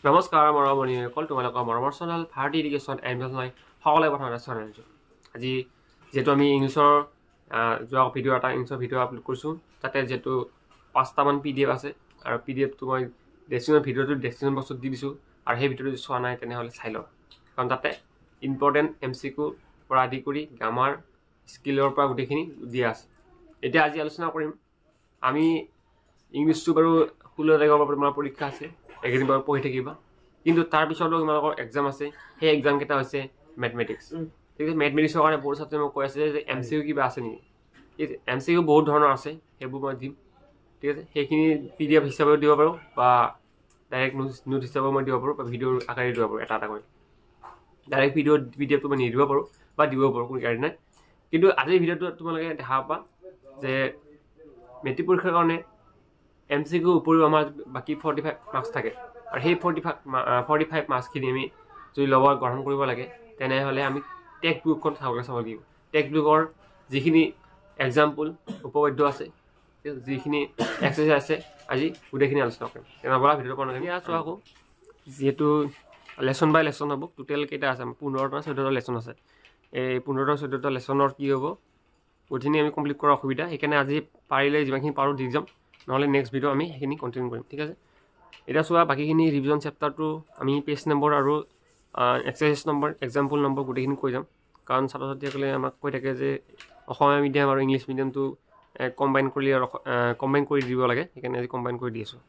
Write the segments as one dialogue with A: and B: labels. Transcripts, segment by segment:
A: নমস্কাৰ মৰমনীসকল, তোমালোকৰ মৰমৰ চেনেল ভাৰতী এডুকেশ্যন এডমিশ্যন সকলোৱে প্ৰথমতে স্বাগতম জনাইছোঁ। আজি যিহেতু আমি ইংলিছৰ যোৱা ভিডিঅ' এটা ইংলিছৰ ভিডিঅ' আপলোড কৰিছোঁ, তাতে যিহেতু 5টামান PDF আছে আৰু PDFটো মই ভিডিঅ'টো ডেছক্ৰিপশ্যন বক্সত দি দিছোঁ আৰু সেই ভিডিঅ'টো চোৱা নাই তেনেহ'লে চাই লওক, কাৰণ তাতে ইম্পৰ্টেণ্ট MCQ পৰা আদি কৰি গ্ৰামাৰ স্কিলৰ পৰা গোটেইখিনি দিয়া আছে। এতিয়া আজি আলোচনা কৰিম, আমি ইংলিছটো বাৰু 16 তাৰিখৰ পৰা তোমাৰ পৰীক্ষা আছে, এইকেইদিন বাৰু পঢ়ি থাকিবা, কিন্তু তাৰপিছতো তোমালোকৰ এক্সাম আছে। সেই এক্সাম কেইটা হৈছে মেথমেটিক্স। ঠিক আছে, মেথমেটিক্সৰ কাৰণে বহু ছাত্ৰে মোক কৈ আছে যে MCQ কিবা আছে নেকি? MCQ বহুত ধৰণৰ আছে, সেইবোৰ মই দিম। ঠিক আছে, সেইখিনি PDF হিচাপেও দিব পাৰোঁ বা ডাইৰেক্ট নোট হিচাপেও মই দিব পাৰোঁ বা ভিডিঅ'ৰ আকাৰে দিব পাৰোঁ, এটা কৰি ডাইৰেক্ট PDFটো মই নিদিব পাৰোঁ বা দিব পাৰোঁ, কোনো গাড়ী নাই। কিন্তু আজিৰ ভিডিঅ'টো তোমালোকে দেখা পাবা যে মেট্ৰিক পৰীক্ষাৰ কাৰণে MCQ উপৰিও আমাৰ বাকী 45 মাৰ্কছ থাকে, আৰু সেই 45 মাৰ্কছখিনি আমি যদি লগত গ্ৰহণ কৰিব লাগে, তেনেহ'লে আমি টেক্সট বুকখন চাব লাগিব। টেক্সট বুকৰ যিখিনি এক্সাম্পল উপপাদ্য আছে, যিখিনি এক্সাৰচাইজ আছে, আজি গোটেইখিনি আলোচনা কৰিম। তেনেহ'লে ভিডিঅ'টো কোৱা নাই আছোঁ আকৌ, যিহেতু লেচন বাই লেচন হ'ব। টোটেল কেইটা আছে? 15টা 14টা লেচন আছে। এই 15টা 14টা লেচনৰ কি হ'ব, গোটেইখিনি আমি কমপ্লিট কৰাৰ অসুবিধা, সেইকাৰণে আজি পাৰিলে যিমানখিনি পাৰোঁ দি যাম, নহ'লে নেক্সট ভিডিঅ' আমি সেইখিনি কণ্টিনিউ কৰিম। ঠিক আছে, এতিয়া চোৱা, বাকীখিনি ৰিভিজন চেপ্টাৰটো আমি পেজ নম্বৰ আৰু এক্সাৰচাইজ নম্বৰ, এক্সাম্পল নম্বৰ গোটেইখিনি কৈ যাম, কাৰণ ছাত্ৰ ছাত্ৰীসকলে আমাক কৈ থাকে যে অসমীয়া মিডিয়াম আৰু ইংলিছ মিডিয়ামটো কম্বাইন কৰি দিব লাগে, সেইকাৰণে আজি কম্বাইন কৰি দি আছোঁ।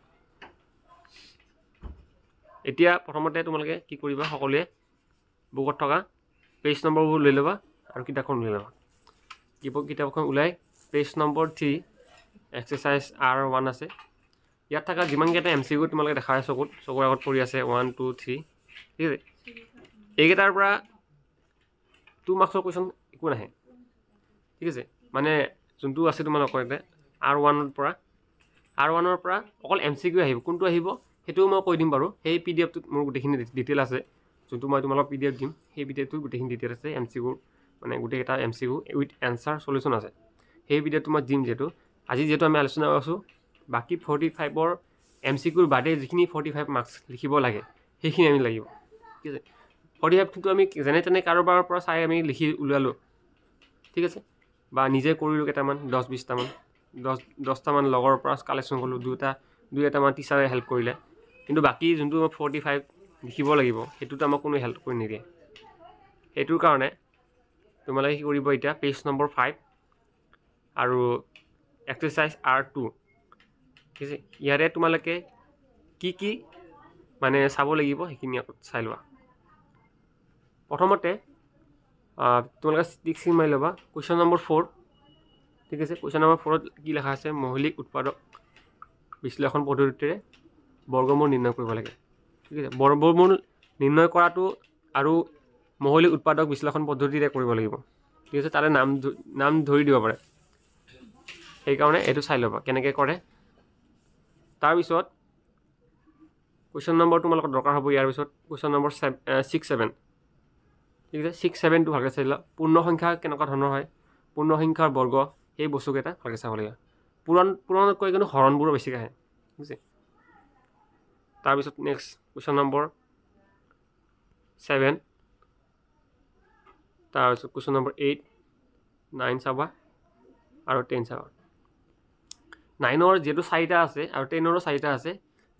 A: এতিয়া প্ৰথমতে তোমালোকে কি কৰিবা, সকলোৱে বুকত থকা পেজ নম্বৰবোৰ লৈ ল'বা আৰু কিতাপখন লৈ ল'বা। কিতাপখন ওলাই পেজ নম্বৰ 3 এক্সাৰচাইজ R1 আছে। ইয়াত থকা যিমানকেইটা MCQ তোমালোকে দেখা আছে, চকুৰ আগত পৰি আছে 1 2 3। ঠিক আছে, এইকেইটাৰ পৰা 2 মাৰ্কছৰ কুৱেশ্যন একো নাহে। ঠিক আছে, মানে যোনটো আছে তোমালোকৰ ইয়াতে R1ৰ পৰা অকল MCQ আহিব। কোনটো আহিব সেইটোও মই কৈ দিম বাৰু। সেই PDFটোত মোৰ গোটেইখিনি ডিটেইল আছে, যোনটো মই তোমালোকক PDF দিম। সেই PDFটোত গোটেইখিনি ডিটেইল আছে, MCQ মানে গোটেইকেইটা MCQ উইথ এনচাৰ চলিউশ্যন আছে। সেই ভিডিঅ'টো মই দিম। যিহেতু আমি আলোচনা কৰিছোঁ বাকী 45ৰ MCQৰ বাদে যিখিনি 45 মাৰ্কছ লিখিব লাগে, সেইখিনি আমি লাগিব। ঠিক আছে, 45টো আমি যেনে তেনে কাৰোবাৰ পৰা চাই আমি লিখি উলিয়ালোঁ। ঠিক আছে, বা নিজে কৰিলোঁ কেইটামান 10-20টামান লগৰ পৰা কালেকশ্যন কৰিলোঁ, দুই এটামান টিচাৰে হেল্প কৰিলে। কিন্তু বাকী যোনটো 45 লিখিব লাগিব, সেইটোতো আমাক কোনো হেল্প কৰি নিদিয়ে। সেইটোৰ কাৰণে তোমালোকে কি কৰিব, এতিয়া পেজ নম্বৰ 5 আৰু এক্সাৰচাইজ R2। ঠিক আছে, ইয়াৰে তোমালোকে কি মানে চাব লাগিব সেইখিনি আকৌ চাই লোৱা। প্ৰথমতে তোমালোকে টিক চিন মাৰি ল'বা কুৱেশ্যন নম্বৰ 4। ঠিক আছে, কুৱেশ্যন নম্বৰ 4ত কি লিখা আছে, মৌলিক উৎপাদক বিশ্লেষণ পদ্ধতিৰে বৰ্গমূল নিৰ্ণয় কৰিব লাগে। ঠিক আছে, বৰ্গমূল নিৰ্ণয় কৰাটো আৰু মৌলিক উৎপাদক বিশ্লেষণ পদ্ধতিৰে কৰিব লাগিব। ঠিক আছে, তাৰে নাম ধৰি দিব পাৰে, সেইকাৰণে এইটো চাই ল'বা কেনেকৈ কৰে। তাৰপিছত কুৱেশ্যন নম্বৰ তোমালোকৰ দৰকাৰ হ'ব। ইয়াৰ পিছত কুৱেশ্যন নম্বৰ 6-7। ঠিক আছে, 6-7টো ভালকৈ চাই লোৱা। পূৰ্ণ সংখ্যা কেনেকুৱা ধৰণৰ হয়, পূৰ্ণ সংখ্যাৰ বৰ্গ, সেই বস্তুকেইটা ভালকৈ চাব লাগিব। পূৰণতকৈ কিন্তু হৰণবোৰো বেছিকৈ আহে। ঠিক আছে, তাৰপিছত নেক্সট কুৱেশ্যন নম্বৰ 7, তাৰপিছত কুৱেশ্যন নম্বৰ 8, 9 চাবা আৰু 10 চাবা। 9ৰ যিহেতু 4টা আছে আৰু 10ৰো 4টা আছে,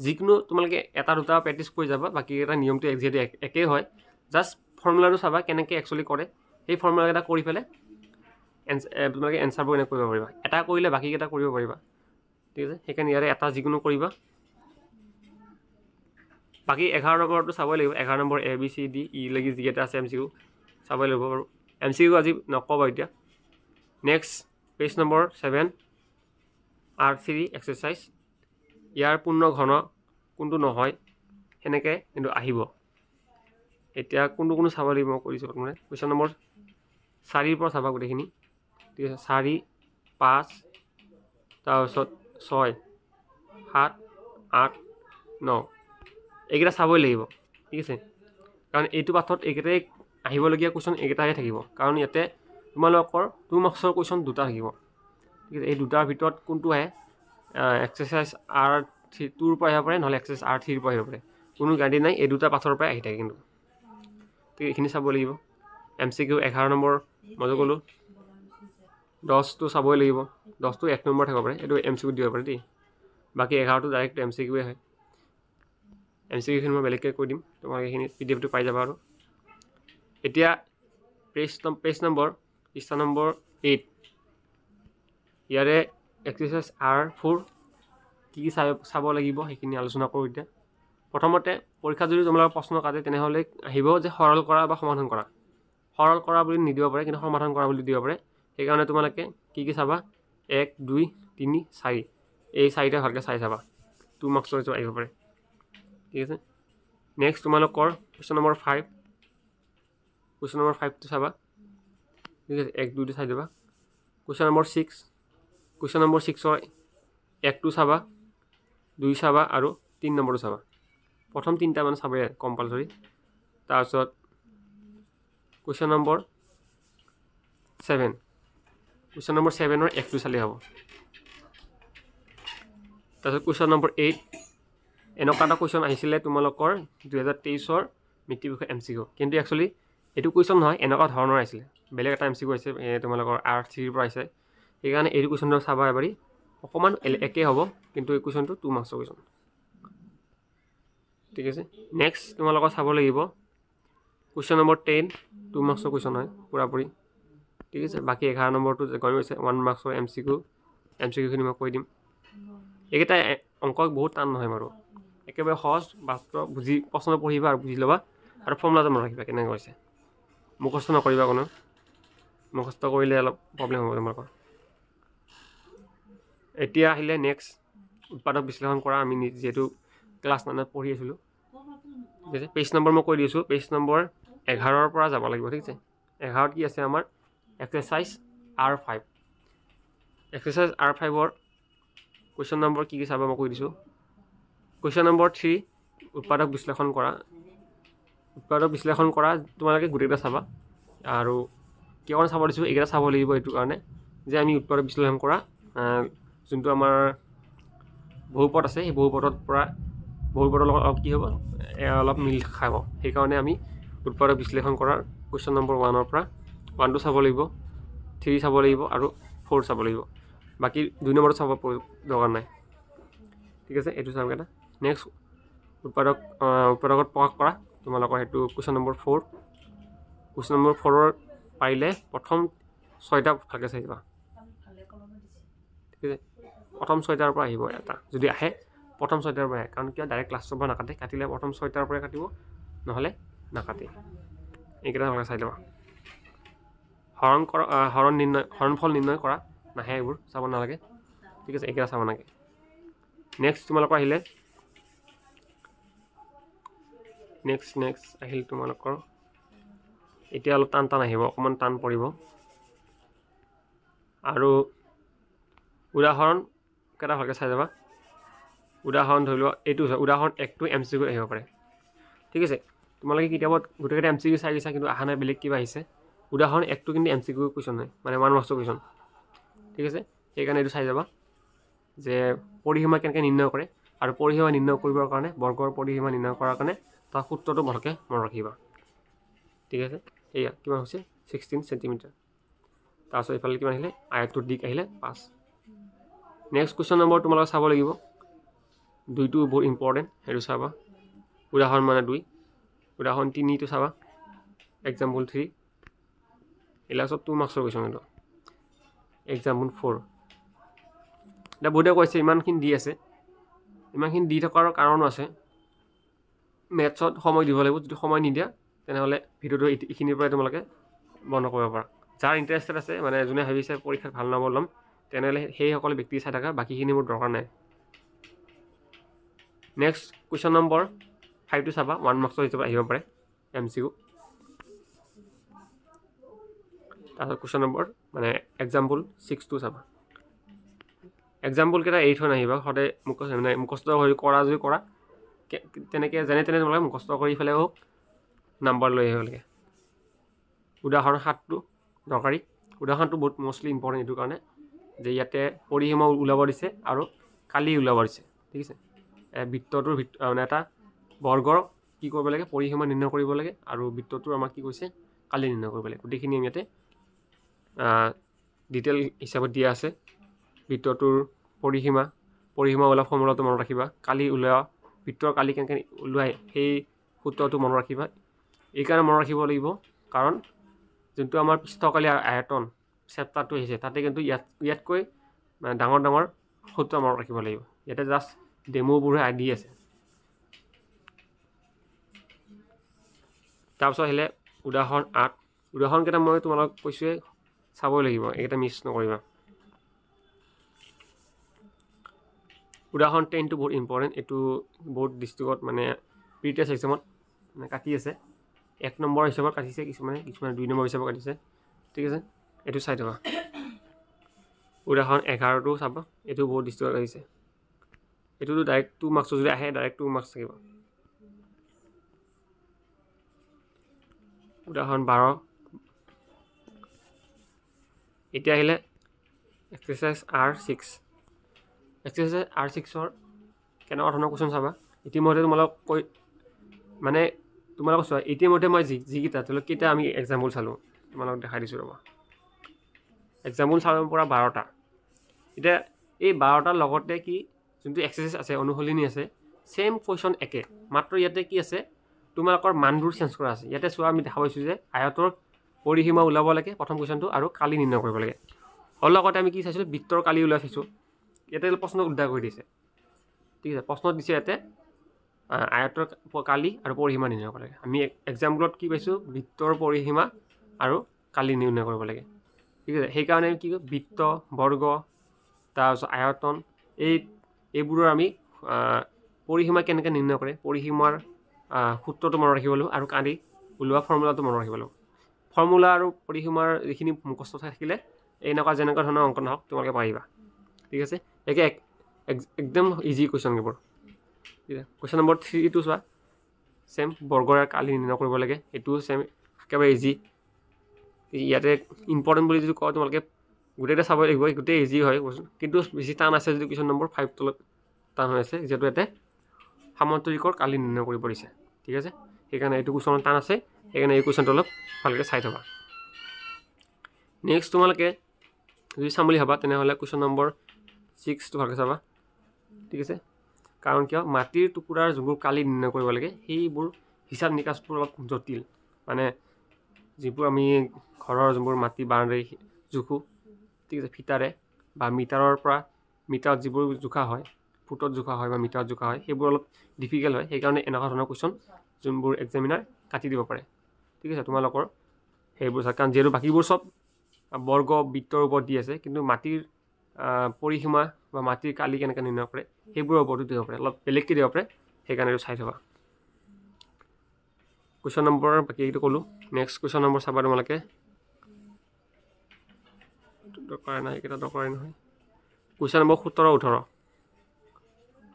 A: যিকোনো তোমালোকে এটা দুটা প্ৰেক্টিছ কৰি যাবা। বাকীকেইটা নিয়মটো যিহেতু একেই হয়, জাষ্ট ফৰ্মুলাটো চাবা কেনেকৈ একচুৱেলি কৰে। সেই ফৰ্মুলাকেইটা কৰি পেলাই তোমালোকে এনচাৰবোৰ এনেকৈ কৰিব পাৰিবা। এটা কৰিলে বাকীকেইটা কৰিব পাৰিবা। ঠিক আছে, সেইকাৰণে ইয়াৰে এটা যিকোনো কৰিবা। বাকী 11 নম্বৰটো চাবই লাগিব। 11 নম্বৰ ABCDE লাগি যিকেইটা আছে MCQ চাবই লাগিব বাৰু। MCQ আজি নক'বা এতিয়া। Next page number 7 R3 exercise. ইয়াৰ পূৰ্ণ ঘন কোনটো নহয়, সেনেকৈ কিন্তু আহিব। এতিয়া কোনটো চাব লাগিব মই কৰিছোঁ প্ৰথমে। কুৱেশ্যন নম্বৰ 4ৰ পৰা চাবা গোটেইখিনি। ঠিক আছে, 4, 5, তাৰপিছত 6, 7, 8, 9 এইকেইটা চাবই লাগিব। ঠিক আছে, কাৰণ এইটো পাঠত এইকেইটাই আহিবলগীয়া কুৱেশ্যন এইকেইটাহে থাকিব, কাৰণ ইয়াতে তোমালোকৰ 2 মাৰ্কছৰ কুৱেশ্যন 2টা থাকিব। ঠিক আছে, এই দুটাৰ ভিতৰত কোনটো আহে, এক্সাৰচাইজ R2ৰ পৰা আহিব পাৰে, নহ'লে এক্সাৰচাইজ R3ৰ পৰা আহিব পাৰে। কোনো গাড়ী নাই, এই দুটা পাছৰ পৰাই আহি থাকে কিন্তু। তো এইখিনি চাব লাগিব। MCQ 11 নম্বৰ মই ক'লোঁ 10টো চাবই লাগিব। 10টো 1 নম্বৰ থাকিব পাৰে, এইটো MCQ দিব পাৰে দেই। বাকী 11টো ডাইৰেক্ট MCQয়ে হয়। MCQখিনি মই বেলেগকৈ কৈ দিম, তোমাক এইখিনি PDF-টো পাই যাবা। আৰু এতিয়া পেজ নম্বৰ পৃষ্ঠা নম্বৰ 8 ইয়াৰে এক্সাৰচাইজ R4 কি চাব লাগিব সেইখিনি আলোচনা কৰোঁ। এতিয়া প্ৰথমতে পৰীক্ষাত যদি তোমালোকৰ প্ৰশ্ন কাটে তেনেহ'লে আহিব যে সৰল কৰা বা সমাধান কৰা। সৰল কৰা বুলি নিদিব পাৰে, কিন্তু সমাধান কৰা বুলি দিব পাৰে। সেইকাৰণে তোমালোকে কি চাবা 1 2 3 4 এই 4টা ভালকৈ চাই চাবা, 2 মাৰ্কছৰ আহিব পাৰে। ঠিক আছে। নেক্সট তোমালোকৰ কুৱেশ্যন নম্বৰ 5 কুৱেশ্যন নম্বৰ 5টো চাবা। ঠিক আছে, 1 2 চাই যাবা। কুৱেশ্যন নম্বৰ 6 কুৱেশ্যন নম্বৰ 6ৰ 1টো চাবা, 2 চাবা আৰু 3 নম্বৰটো চাবা। প্ৰথম 3টা মানে চাবেই কম্পালচৰি। তাৰপিছত কুৱেশ্যন নম্বৰ 7 কুৱেশ্যন নম্বৰ 7ৰ 1টো চালেই হ'ব। তাৰপিছত কুৱেশ্যন নম্বৰ 8 এনেকুৱা এটা কুৱেশ্যন আহিছিলে তোমালোকৰ 2023ৰ মেট্ৰিক পৰীক্ষা MCQ, কিন্তু একচুৱেলি এইটো কুৱেশ্যন নহয়, এনেকুৱা ধৰণৰ আহিছিলে। বেলেগ এটা MCQ আহিছে তোমালোকৰ R3ৰ পৰা আহিছে। সেইকাৰণে এইটো কুৱেশ্যনটো চাবা এবাৰি। অকণমান একেই হ'ব, কিন্তু এই কুৱেশ্যনটো 2 মাৰ্কছৰ কুৱেশ্যন। ঠিক আছে। নেক্সট তোমালোকৰ চাব লাগিব কুৱেশ্যন নম্বৰ 10 2 মাৰ্কছৰ কুৱেশ্যন হয় পূৰাপূৰি। ঠিক আছে। বাকী 11 নম্বৰটো গৈ গৈছে 1 মাৰ্কছৰ MCQখিনি মই কৈ দিম। এইকেইটা অংক বহুত টান নহয় বাৰু, একেবাৰে সহজ। বাস্তৱ বুজি প্ৰশ্ন পঢ়িবা আৰু বুজি ল'বা, আৰু ফৰ্মুলাটো মনত ৰাখিবা কেনেকৈ হৈছে। মুখস্থ নকৰিবা কোনো, মুখস্থ কৰিলে অলপ প্ৰব্লেম হ'ব তোমালোকৰ। এতিয়া আহিলে নেক্সট উৎপাদক বিশ্লেষণ কৰা। আমি যিহেতু ক্লাছ 9ত পঢ়ি আছিলোঁ। ঠিক আছে। পেজ নম্বৰ মই কৈ দিছোঁ, পেজ নম্বৰ 11ৰ পৰা যাব লাগিব। ঠিক আছে। 11ত কি আছে আমাৰ এক্সাৰচাইজ R5। এক্সাৰচাইজ R5ৰ কুৱেশ্যন নম্বৰ কি চাবা মই কৈ দিছোঁ। কুৱেশ্যন নম্বৰ 3 উৎপাদক বিশ্লেষণ কৰা। উৎপাদক বিশ্লেষণ কৰা তোমালোকে গোটেইকেইটা চাবা। আৰু কিয় চাব দিছোঁ, এইকেইটা চাব লাগিব এইটো কাৰণে যে আমি উৎপাদক বিশ্লেষণ কৰা যোনটো আমাৰ বহুপদ আছে, সেই বহুপদৰ লগত অলপ কি হ'ব, অলপ মিল খাব। সেইকাৰণে আমি উৎপাদক বিশ্লেষণ কৰাৰ কুৱেশ্যন নম্বৰ 1ৰ পৰা 1টো চাব লাগিব, 3 চাব লাগিব আৰু 4 চাব লাগিব। বাকী 2 নম্বৰটো চাব দৰকাৰ নাই। ঠিক আছে। এইটো চাম এটা। নেক্সট উৎপাদকত প্ৰকাশ কৰা তোমালোকৰ সেইটো কুৱেশ্যন নম্বৰ 4। কুৱেশ্যন নম্বৰ 4ৰ পাৰিলে প্ৰথম 6টা ভালকৈ চাই যাবা। ঠিক আছে। প্ৰথম 6টাৰ পৰা আহিব এটা, যদি আহে প্ৰথম 6টাৰ পৰা আহে। কাৰণ কিয় ডাইৰেক্ট ক্লাছৰ পৰা নাকাটে, কাটিলে প্ৰথম 6টাৰ পৰাই কাটিব, নহ'লে নাকাটে। এইকেইটা ভালকৈ চাই ল'বা। হৰণফল নিৰ্ণয় কৰা নাহে, এইবোৰ চাব নালাগে। ঠিক আছে। এইকেইটা চাব নালাগে। নেক্সট তোমালোকৰ আহিলে নেক্সট আহিল তোমালোকৰ এতিয়া অলপ টান আহিব, অকণমান টান পৰিব। আৰু উদাহৰণ কেইটা ভালকৈ চাই যাবা। উদাহৰণ ধৰি লোৱা এইটো উদাহৰণ 1টো MCQ আহিব পাৰে। ঠিক আছে। তোমালোকে কিতাপত গোটেইকেইটা MCQ চাই গৈছা, কিন্তু অহা নাই, বেলেগ কিবা আহিছে। উদাহৰণ 1টো কিন্তু MCQ কুৱেশ্যন হয়, মানে 1 মাৰ্কছৰ কুৱেশ্যন। ঠিক আছে। সেইকাৰণে এইটো চাই যাবা যে পৰিসীমা কেনেকৈ নিৰ্ণয় কৰে, আৰু পৰিসীমা নিৰ্ণয় কৰিবৰ কাৰণে বৰ্গৰ পৰিসীমা নিৰ্ণয় কৰাৰ কাৰণে তাৰ সূত্ৰটো ভালকৈ মনত ৰাখিবা। ঠিক আছে। এয়া কিমান হৈছে 16 চেণ্টিমিটাৰ। তাৰপিছত এইফালে কিমান আহিলে, আয়তটোৰ দিশ আহিলে 5। নেক্সট কুৱেশ্যন নম্বৰ তোমালোকে চাব লাগিব 2টো বহুত ইম্পৰ্টেণ্ট, সেইটো চাবা। উদাহৰণ মানে 2, উদাহৰণ 3টো চাবা, এক্সাম্পল 3। এইবিলাক চব 2 মাৰ্কছৰ কুৱেশ্যন। এইটো এক্সাম্পল 4। এতিয়া বহুতে কৈছে ইমানখিনি দি আছে, ইমানখিনি দি থকাৰ কাৰণো আছে। মেথছত সময় দিব লাগিব, যদি সময় নিদিয়া তেনেহ'লে ভিডিঅ'টো এইখিনিৰ পৰাই তোমালোকে বন্ধ কৰিব পাৰা। যাৰ ইণ্টাৰেষ্টেড আছে, মানে যোনে ভাবিছে পৰীক্ষাত ভাল নম্বৰ ল'ম, তেনেহ'লে সেইসকলে ব্যক্তি চাই থাকা, বাকীখিনি মোৰ দৰকাৰ নাই। নেক্সট কুৱেশ্যন নম্বৰ 5টো চাবা, 1 মাৰ্কছৰ হিচাপে আহিব পাৰে MCQ। তাৰপিছত কুৱেশ্যন নম্বৰ মানে এক্সাম্পল 6টো চাবা। এক্সাম্পলকেইটা এৰি থৈ নাহিবা, সদায় মুখস্থ কৰি কৰা যদি কৰা তেনেকৈ যেনে তেনে তোমালোকে মুখস্থ কৰি পেলাইও নাম্বাৰ লৈ আহিব লাগে। উদাহৰণ 7টো দৰকাৰী। উদাহৰণটো বহুত মষ্টলি ইম্পৰ্টেণ্ট এইটো কাৰণে যে ইয়াতে পৰিসীমা ওলাব দিছে আৰু কালি ওলাব দিছে। ঠিক আছে। বৃত্তটোৰ মানে এটা বৰ্গৰ কি কৰিব লাগে পৰিসীমা নিৰ্ণয় কৰিব লাগে আৰু বৃত্তটোৰ আমাক কি কৈছে কালি নিৰ্ণয় কৰিব লাগে গোটেইখিনি আমি ইয়াতে ডিটেইল হিচাপত দিয়া আছে বৃত্তটোৰ পৰিসীমা ওলোৱা ফৰ্মুলাটো মনত ৰাখিবা কালি ওলোৱা বৃত্তৰ কালি কেনেকৈ ওলোৱাই সেই সূত্ৰটো মনত ৰাখিবা এইকাৰণে মনত ৰাখিব লাগিব কাৰণ যোনটো আমাৰ পৃষ্ঠকালি আয়তন চেপ্টাৰটো আহিছে তাতে কিন্তু ইয়াতকৈ ডাঙৰ ডাঙৰ সূত্ৰ মনত ৰাখিব লাগিব ইয়াতে জাষ্ট ডেমোবোৰহে আদি আছে তাৰপিছত আহিলে উদাহৰণ 8 উদাহৰণকেইটা মই তোমালোকক কৈছোঁৱে চাবই লাগিব এইকেইটা মিছ নকৰিবা উদাহৰণ 10টো বহুত ইম্পৰ্টেণ্ট এইটো বহুত ডিষ্ট্ৰিক্টত মানে প্ৰি টেষ্ট এক্সামত মানে কাটি আছে 1 নম্বৰ হিচাপত কাটিছে কিছুমানে 2 নম্বৰ হিচাপত কাটিছে ঠিক আছে এইটো চাই থবা উদাহৰণ 11টো চাবা এইটো বহুত ডিষ্ট্ৰিক্টত আহিছে এইটোতো ডাইৰেক্ট 2 মাৰ্কছ যদি আহে ডাইৰেক্ট 2 মাৰ্কছ থাকিব উদাহৰণ 12 এতিয়া আহিলে এক্সাৰসাইজ R6 এক্সাৰসাইজ R6ৰ কেনেকুৱা ধৰণৰ কুৱেশ্যন চাবা ইতিমধ্যে তোমালোক মানে তোমালোকক চোৱা ইতিমধ্যে মই যিকেইটা কেইটা আমি এক্সাম্পল চালোঁ তোমালোকক দেখাই দিছোঁ ৰ'বা এক্সাম্পল চাব পৰা 12টা এতিয়া এই 12টাৰ লগতে কি যোনটো এক্সাৰসাইজ আছে অনুশীলনী আছে সেম কুৱেশ্যন একে মাত্ৰ ইয়াতে কি আছে তোমালোকৰ মানবোৰ চেঞ্জ কৰা আছে ইয়াতে চোৱা আমি দেখা পাইছোঁ যে আয়তৰ পৰিসীমা ওলাব লাগে প্ৰথম কুৱেশ্যনটো আৰু কালি নিৰ্ণয় কৰিব লাগে আৰু লগতে আমি কি চাইছিলোঁ বৃত্তৰ কালি ওলাই চাইছোঁ ইয়াতে প্ৰশ্ন উল্টা কৰি দিছে ঠিক আছে প্ৰশ্নত দিছে ইয়াতে আয়তৰ কালি আৰু পৰিসীমা নিৰ্ণয় কৰিব লাগে আমি এক্সাম্পলত কি পাইছোঁ বৃত্তৰ পৰিসীমা আৰু কালি নিৰ্ণয় কৰিব লাগে ঠিক আছে সেইকাৰণে কি বৃত্ত বৰ্গ তাৰপিছত আয়তন এইবোৰৰ আমি পৰিসীমা কেনেকৈ নিৰ্ণয় কৰে পৰিসীমাৰ সূত্ৰটো মনত ৰাখিব লাগিব আৰু কালি ওলোৱা ফৰ্মুলাটো মনত ৰাখিব লাগিব ফৰ্মুলা আৰু পৰিসীমাৰ যিখিনি মুখস্থ থাকিলে এনেকুৱা যেনেকুৱা ধৰণৰ অংক নহওক তোমালোকে পাৰিবা ঠিক আছে একে একদম ইজি কুৱেশ্যন কেইবোৰ ঠিক আছে কুৱেশ্যন নম্বৰ 3টো চোৱা সেম বৰ্গৰ কালি নিৰ্ণয় কৰিব লাগে এইটোও সেম একেবাৰে ইজি ইয়াতে ইম্পৰ্টেণ্ট বুলি যদি কওঁ তোমালোকে গোটেইটা চাব লাগিব গোটেই ইজি হয় কিন্তু বেছি টান আছে যদি কুৱেশ্যন নম্বৰ 5 তলত টান হৈ আছে যিহেতু ইয়াতে সামন্তৰিকৰ কালি নিৰ্ণয় কৰিব দিছে ঠিক আছে সেইকাৰণে এইটো কুৱেশ্যন টান আছে সেইকাৰণে এই কুৱেশ্যনটো অলপ ভালকৈ চাই থবা নেক্সট তোমালোকে যদি চাম বুলি ভাবা তেনেহ'লে কুৱেশ্যন নম্বৰ 6টো ভালকৈ চাবা ঠিক আছে কাৰণ কিয় মাটিৰ টুকুৰাৰ যোনবোৰ কালি নিৰ্ণয় কৰিব লাগে সেইবোৰ হিচাপ নিকাচবোৰ অলপ জটিল মানে যিবোৰ আমি ঘৰৰ যোনবোৰ মাটি বাউণ্ডাৰী জোখোঁ ঠিক আছে ফিটাৰে বা মিটাৰৰ পৰা মিটাৰত যিবোৰ জোখা হয় ফুটত জোখা হয় বা মিটাৰত জোখা হয় সেইবোৰ অলপ ডিফিকাল্ট হয় সেইকাৰণে এনেকুৱা ধৰণৰ কুৱেশ্যন যোনবোৰ এক্সামিনাৰ কাটি দিব পাৰে ঠিক আছে তোমালোকৰ সেইবোৰ কাৰণ যিহেতু বাকীবোৰ চব বৰ্গ বৃত্তৰ ওপৰত দি আছে কিন্তু মাটিৰ পৰিসীমা বা মাটিৰ কালি কেনেকৈ নিৰ্ণয় কৰে সেইবোৰৰ ওপৰতো দিব পাৰে অলপ বেলেগকৈ দিব পাৰে সেইকাৰণে এইটো চাই থবা কুৱেশ্যন নম্বৰ বাকী এইটো ক'লোঁ নেক্সট কুৱেশ্যন নম্বৰ চাবা তোমালোকে দৰকাৰ নাই এইকেইটা দৰকাৰী নহয় কুৱেশ্যন নম্বৰ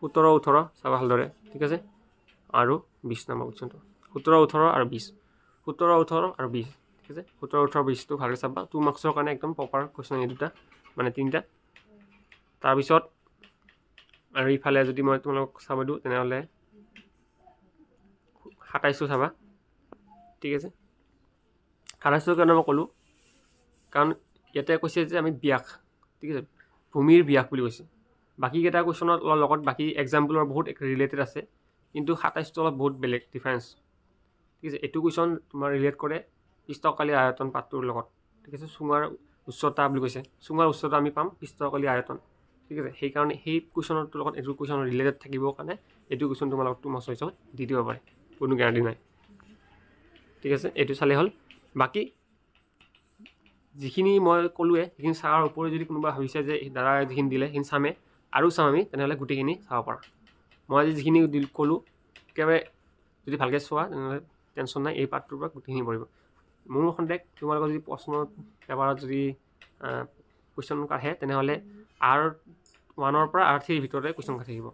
A: 17-18 চাবা ভালদৰে ঠিক আছে আৰু 20 নম্বৰ কুৱেশ্যনটো 17-18 আৰু 20 17-18 আৰু 20 ঠিক আছে 17-18 20টো ভালকৈ চাবা 2 মাৰ্কছৰ কাৰণে একদম প্ৰপাৰ কুৱেশ্যন এই দুটা মানে 3টা তাৰপিছত আৰু ইফালে যদি মই তোমালোকক চাব দিওঁ তেনেহ'লে 27টো চাবা ঠিক আছে 27ৰ কাৰণে মই ক'লোঁ কাৰণ ইয়াতে কৈছে যে আমি ব্যাস ঠিক আছে ভূমিৰ ব্যাস বুলি কৈছে বাকীকেইটা কুৱেশ্যনৰ লগত বাকী এক্সাম্পলৰ বহুত ৰিলেটেড আছে কিন্তু 27টো অলপ বহুত বেলেগ ডিফাৰেঞ্চ ঠিক আছে এইটো কুৱেশ্যন তোমাৰ ৰিলেট কৰে পৃষ্ঠকালি আয়তন পাঠটোৰ লগত ঠিক আছে চুঙাৰ উচ্চতা বুলি কৈছে চুঙাৰ উচ্চতা আমি পাম পৃষ্ঠকালি আয়তন ঠিক আছে সেইকাৰণে সেই কুৱেশ্যনটোৰ লগত এইটো কুৱেশ্যন ৰিলেটেড থাকিবৰ কাৰণে এইটো কুৱেশ্যন তোমালোকক 2 মাৰ্কছৰ হিচাপত দি দিব পাৰে কোনো গেৰাণ্টি নাই ঠিক আছে এইটো চালে হ'ল বাকী যিখিনি মই ক'লোৱে সেইখিনি চাৱাৰ ওপৰত যদি কোনোবা ভাবিছে যে দাদা যিখিনি দিলে সেইখিনি চামে আৰু চাম আমি তেনেহ'লে গোটেইখিনি চাব পাৰা মই আজি যিখিনি ক'লোঁ একেবাৰে যদি ভালকৈ চোৱা তেনেহ'লে টেনশ্যন নাই এই পাৰ্টটোৰ পৰা গোটেইখিনি পৰিব মোৰ সন্দেহ তোমালোকৰ যদি প্ৰশ্ন পেপাৰত যদি কুৱেশ্যন আহে তেনেহ'লে R1ৰ পৰা R3ৰ ভিতৰতে কুৱেশ্যন থাকিব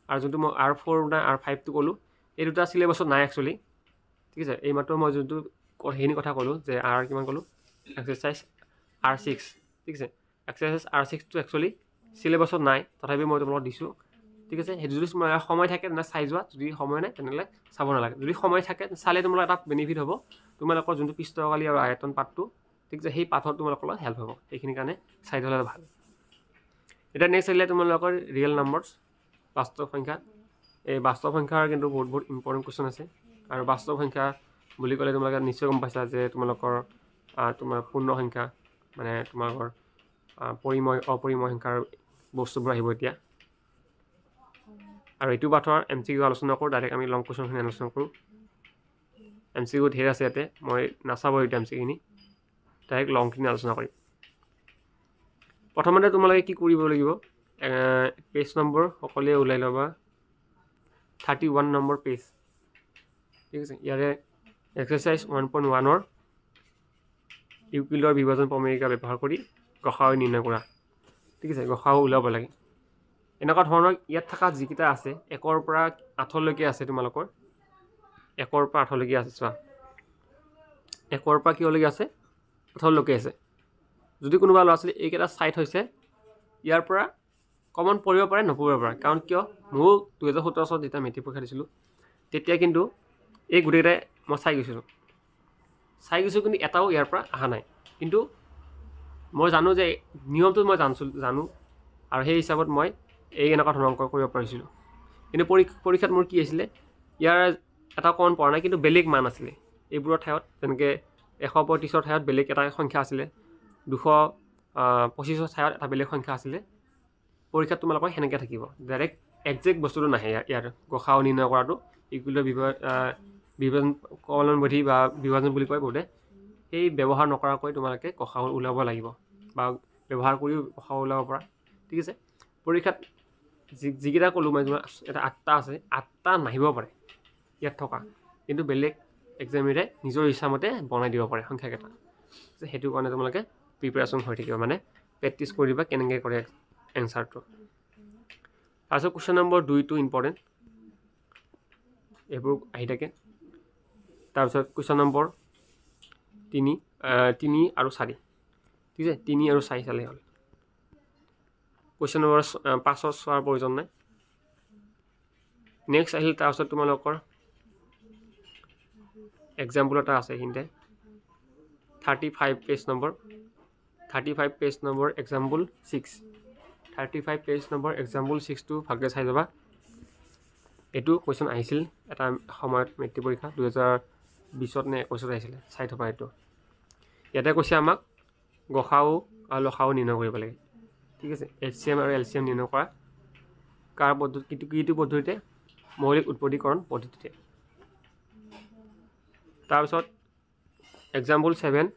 A: আৰু যোনটো মই R4 নাই R5টো ক'লোঁ এই দুটা চিলেবাছত নাই একচুৱেলি ঠিক আছে এই মাত্ৰ মই যোনটো সেইখিনি কথা ক'লোঁ যে কিমান ক'লোঁ এক্সাৰসাইজ R6 ঠিক আছে এক্সাৰসাইজ R6টো একচুৱেলি চিলেবাছত নাই তথাপি মই তোমালোকক দিছোঁ ঠিক আছে সেইটো যদি সময় থাকে তেনে চাই যোৱা যদি সময় নাই তেনেহ'লে চাব নালাগে যদি সময় থাকে চালে তোমালোকৰ এটা বেনিফিট হ'ব তোমালোকৰ যোনটো পৃষ্ঠকালি আৰু আয়তন পাঠটো ঠিক আছে সেই পাঠত তোমালোকৰ হেল্প হ'ব এইখিনিৰ কাৰণে চাই থ'লে ভাল এতিয়া নেক্সট আহিলে তোমালোকৰ ৰিয়েল নাম্বাৰছ বাস্তৱ সংখ্যা এই বাস্তৱ সংখ্যাৰ কিন্তু বহুত ইম্পৰ্টেণ্ট কুৱেশ্যন আছে আৰু বাস্তৱ সংখ্যা বুলি ক'লে তোমালোকে নিশ্চয় গম পাইছা যে তোমালোকৰ তোমাৰ পূৰ্ণ সংখ্যা মানে তোমালোকৰ পৰিময় অপৰিময় সংখ্যাৰ বস্তুবোৰ আহিব এতিয়া আৰু এইটো পাঠৰ MCQ আলোচনা কৰোঁ ডাইৰেক্ট আমি লং কুৱেশ্যনখিনি আলোচনা কৰোঁ MCQ ধেৰ আছে ইয়াতে মই নাচাব এতিয়া MCQখিনি ডাইৰেক্ট লংখিনি আলোচনা কৰিম প্ৰথমতে তোমালোকে কি কৰিব লাগিব পেজ নম্বৰ সকলোৱে ওলাই ল'বা 31 নম্বৰ পেজ ঠিক আছে ইয়াৰে এক্সাৰচাইজ 1.1ৰ ইউক্লিডৰ বিভাজন প্ৰমেয়িকা ব্যৱহাৰ কৰি গসাউ নিৰ্ণয় কৰা ঠিক আছে গসাউ ওলাব লাগে এনেকুৱা ধৰণৰ ইয়াত থকা যিকেইটা আছে 1ৰ পৰা 8লৈকে আছে তোমালোকৰ 1ৰ পৰা 8লৈকে আছে চোৱা 1ৰ পৰা কিলৈকে আছে 8লৈকে আছে যদি কোনোবা ল'ৰা ছোৱালী এইকেইটা চাই থৈছে ইয়াৰ পৰা কমন পৰিব পাৰে নপৰিব পাৰে কাৰণ কিয় মোৰ 2017 চনত যেতিয়া মেট্ৰিক পৰীক্ষা দিছিলোঁ তেতিয়া কিন্তু এই গোটেইকেইটাই মই চাই গৈছোঁ কিন্তু এটাও ইয়াৰ পৰা অহা নাই কিন্তু মই জানো যে নিয়মটো মই জানো আৰু সেই হিচাপত মই এই এনেকুৱা ধৰণৰ অংক কৰিব পাৰিছিলোঁ কিন্তু পৰীক্ষাত মোৰ কি আছিলে ইয়াৰ এটা কমন পৰা নাই কিন্তু বেলেগ মান আছিলে এইবোৰৰ ঠাইত যেনেকৈ 135ৰ ঠাইত বেলেগ এটা সংখ্যা আছিলে 225ৰ ঠাইত এটা বেলেগ সংখ্যা আছিলে পৰীক্ষাত তোমালোকৰ সেনেকৈ থাকিব ডাইৰেক্ট একজেক্ট বস্তুটো নাহে ইয়াৰ গসাউ নিৰ্ণয় কৰাটো ইকুৱেলৰ বিভাজন কলনবধি বা বিভাজন বুলি কয় বহুতে সেই ব্যৱহাৰ নকৰাকৈ তোমালোকে গসাউ ওলাব লাগিব বা ব্যৱহাৰ কৰিও গসাউ ওলাব পৰা ঠিক আছে পৰীক্ষাত যিকেইটা ক'লোঁ মই তোমাৰ এটা 8টা আছে 8টা নাহিব পাৰে ইয়াত থকা কিন্তু বেলেগ এক্সামিৰে নিজৰ ইচ্ছামতে বনাই দিব পাৰে সংখ্যাকেইটা সেইটো কাৰণে তোমালোকে প্ৰিপেৰেশ্যন হৈ থাকিব মানে প্ৰেক্টিছ কৰি দিবা কেনেকৈ কৰে এনচাৰটো তাৰপিছত কুৱেশ্যন নম্বৰ 2টো ইম্পৰ্টেণ্ট এইবোৰ আহি থাকে তাৰপিছত কুৱেশ্যন নম্বৰ 3 আৰু 4 ঠিক আছে 3 আৰু 4 চালে হ'ল কুৱেশ্যন নম্বৰ 5ৰ চোৱাৰ প্ৰয়োজন নাই নেক্সট আহিল তাৰপিছত তোমালোকৰ এক্সাম্পল এটা আছে এইখিনিতে 35 page number example 6 35 page number example 6টো ভালকৈ চাই যাবা এইটো কুৱেশ্যন আহিছিল এটা সময়ত মেট্ৰিক পৰীক্ষা 2020ত নে 21ত আহিছিলে চাই থবা এইটো ইয়াতে কৈছে আমাক গসাউ আৰু লসাউ নিৰ্ণয় কৰিব লাগে ঠিক আছে HCM আৰু LCM নিৰ্ণয় কৰা কাৰ পদ্ধতি কিটো পদ্ধতিতে মৌলিক উৎপত্তিকৰণ পদ্ধতিতে তাৰপিছত এক্সাম্পল 7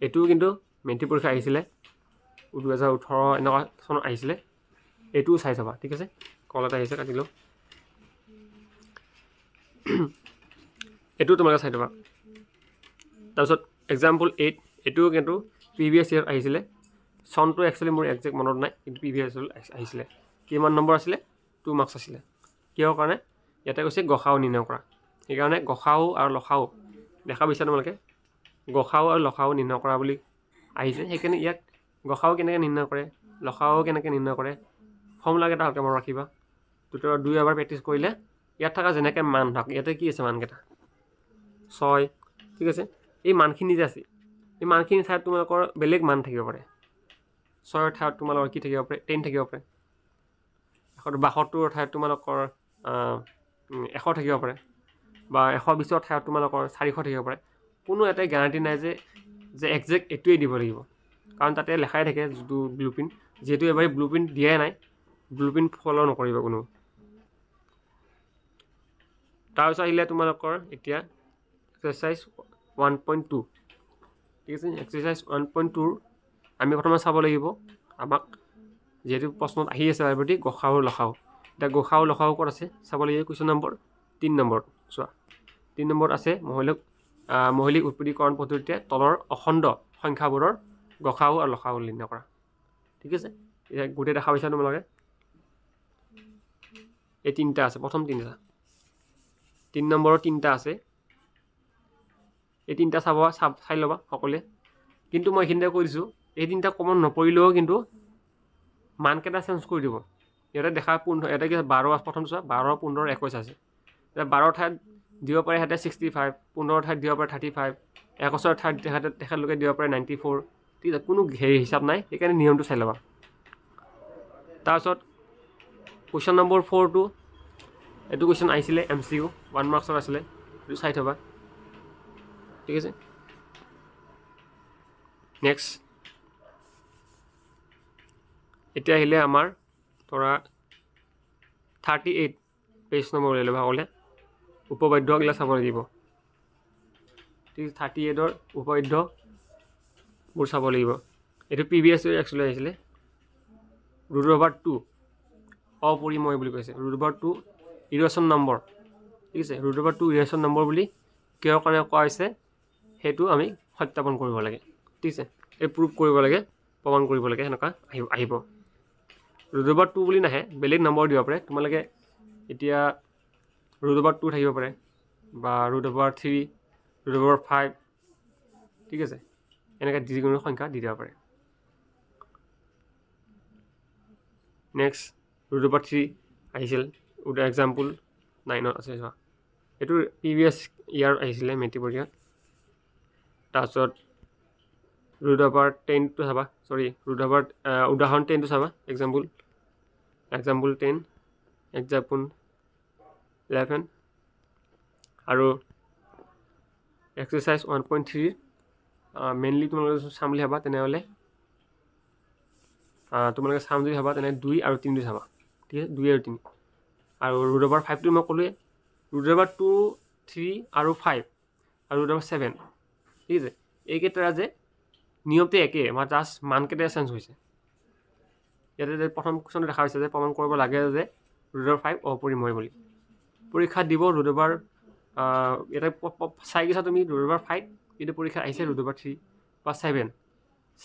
A: এইটোও কিন্তু মেট্ৰিক পৰীক্ষা আহিছিলে 2018 এনেকুৱা চনত আহিছিলে এইটোও চাই চাবা ঠিক আছে কলত আহিছে কাটি লওঁ এইটো তোমালোকে চাই থবা তাৰপিছত এক্সাম্পল 8 এইটোও কিন্তু প্ৰিভিয়াছ ইয়েৰ আহিছিলে চনটো একচুৱেলি মোৰ একজেক্ট মনত নাই কিন্তু প্ৰিভিয়াছ ইয়েৰ আহিছিলে কিমান নম্বৰ আছিলে 2 মাৰ্কছ আছিলে কিহৰ কাৰণে ইয়াতে কৈছে গসাউ নিৰ্ণয় কৰা সেইকাৰণে গসাউ আৰু লসাউ দেখা পাইছা তোমালোকে গসাউ আৰু লসাউ নিৰ্ণয় কৰা বুলি আহিছে সেইকাৰণে ইয়াত গসাউ কেনেকৈ নিৰ্ণয় কৰে লসাউ কেনেকৈ নিৰ্ণয় কৰে ফৰ্মুলাকেইটা ভালকৈ মনত ৰাখিবা দুই এবাৰ প্ৰেক্টিছ কৰিলে ইয়াত থকা যেনেকৈ মান থাক ইয়াতে কি আছে মানকেইটা 6 ঠিক আছে এই মানখিনি যে আছে এই মানখিনি ঠাইত তোমালোকৰ বেলেগ মান থাকিব পাৰে 6ৰ ঠাইত তোমালোকৰ কি থাকিব পাৰে 10 থাকিব পাৰে 172ৰ ঠাইত তোমালোকৰ 100 থাকিব পাৰে বা 120ৰ ঠাইত তোমালোকৰ 400 থাকিব পাৰে কোনো এটাই গ্যাৰাণ্টি নাই যে একজেক্ট এইটোৱেই দিব লাগিব কাৰণ তাতে লেখাই থাকে যিটো ব্লুপ্ৰিণ্ট যিহেতু এবাৰ ব্লুপ্ৰিণ্ট দিয়াই নাই ব্লুপ্ৰিণ্ট ফ'ল' নকৰিব কোনো তাৰপিছত আহিলে তোমালোকৰ এতিয়া এক্সাৰচাইজ 1.2 ঠিক আছে এক্সাৰচাইজ 1.2 আমি প্ৰথমে চাব লাগিব আমাক যেহেতু প্ৰশ্নত আহি আছে তাৰ প্ৰতি গসাউ লসাউ এতিয়া গসাউ লসাউ ক'ত আছে চাব লাগিব কুৱেশ্যন নম্বৰ 3 নম্বৰত চোৱা 3 নম্বৰত আছে মৌলিক উৎপত্তিকৰণ পদ্ধতিতে তলৰ অখণ্ড সংখ্যাবোৰৰ গসাউ আৰু লসাউ নিৰ্ণয় কৰা ঠিক আছে এতিয়া গোটেই দেখা পাইছা তোমালোকে এই 3টা আছে প্ৰথম 3টা 3 নম্বৰৰ 3টা আছে এই 3টা চাই ল'বা সকলোৱে কিন্তু মই এইখিনিতে কৈ দিছোঁ এই 3টা কমন নপৰিলেও কিন্তু মানকেইটা চেঞ্জ কৰি দিব ইয়াতে দেখা 15 ইয়াতে কি 12 প্ৰথম চোৱা 12 15 21 আছে এতিয়া 12 ঠাইত দিব পাৰে হাতে 65 15 ঠাইত দিব পাৰে 35 21 ঠাইত তেখেতলোকে দিব পাৰে 94 ঠিক আছে কোনো হিচাপ নাই সেইকাৰণে নিয়মটো চাই ল'বা তাৰপিছত কুৱেশ্যন নম্বৰ 4 টো এইটো কুৱেশ্যন আহিছিলে MCQ 1 মাৰ্কছৰ আছিলে এইটো চাই থবা ঠিক আছে নেক্সট এতিয়া আহিলে আমাৰ ধৰা 38 পেজ নম্বৰ লৈ ল'বা হ'লে উপবাদ্যগিলা চাব লাগিব ঠিক 38ৰ উপবাদ্যবোৰ চাব লাগিব এইটো PBS একচুৱেলি আহিছিলে √2 অপৰিমেয় বুলি কৈছে √2 ইকুৱেশ্যন নম্বৰ ঠিক আছে √2 ইকুৱেশ্যন নম্বৰ বুলি কিয় কাৰণে কোৱা হৈছে সেইটো আমি সত্যাপন কৰিব লাগে ঠিক আছে এই প্ৰুভ কৰিব লাগে প্ৰমাণ কৰিব লাগে এনেকুৱা আহিব √2 বুলি নাহে বেলেগ নম্বৰ দিব পাৰে তোমালোকে এতিয়া √2 থাকিব পাৰে বা √3 √5 ঠিক আছে এনেকৈ যিকোনো সংখ্যা দি দিব পাৰে নেক্সট √3 আহিছিল এক্সাম্পল 9 আছে চোৱা এইটো প্ৰিভিয়াছ ইয়াৰ আহিছিলে মেট্ৰিক পৰীক্ষাত তাৰপিছত √10 টো চাবা সৰি উদাহৰণ 10 টো চাবা এক্সাম্পল 10 এক্সাম্পল 11 আৰু এক্সাৰসাইজ 1.3 মেইনলি তোমালোকে চাম বুলি ভাবা তেনেহ'লে তোমালোকে চাম যদি ভাবা তেনে 2 আৰু 3 চাবা ঠিক আছে 2 আৰু 3 আৰু √5 টো মই ক'লোৱে √2 3 আৰু 5 আৰু √7 ঠিক আছে এইকেইটা যে নিয়মটো একে আমাৰ জাষ্ট মানকেইটা চেঞ্জ হৈছে ইয়াতে যে প্ৰথম কুৱেশ্যনটো দেখা হৈছে যে প্ৰমাণ কৰিব লাগে যে √5 অপৰিমেয় বুলি পৰীক্ষাত দিব √5 ইয়াতে চাই গৈছা তুমি √5 কিন্তু পৰীক্ষা আহিছে √3 বা 7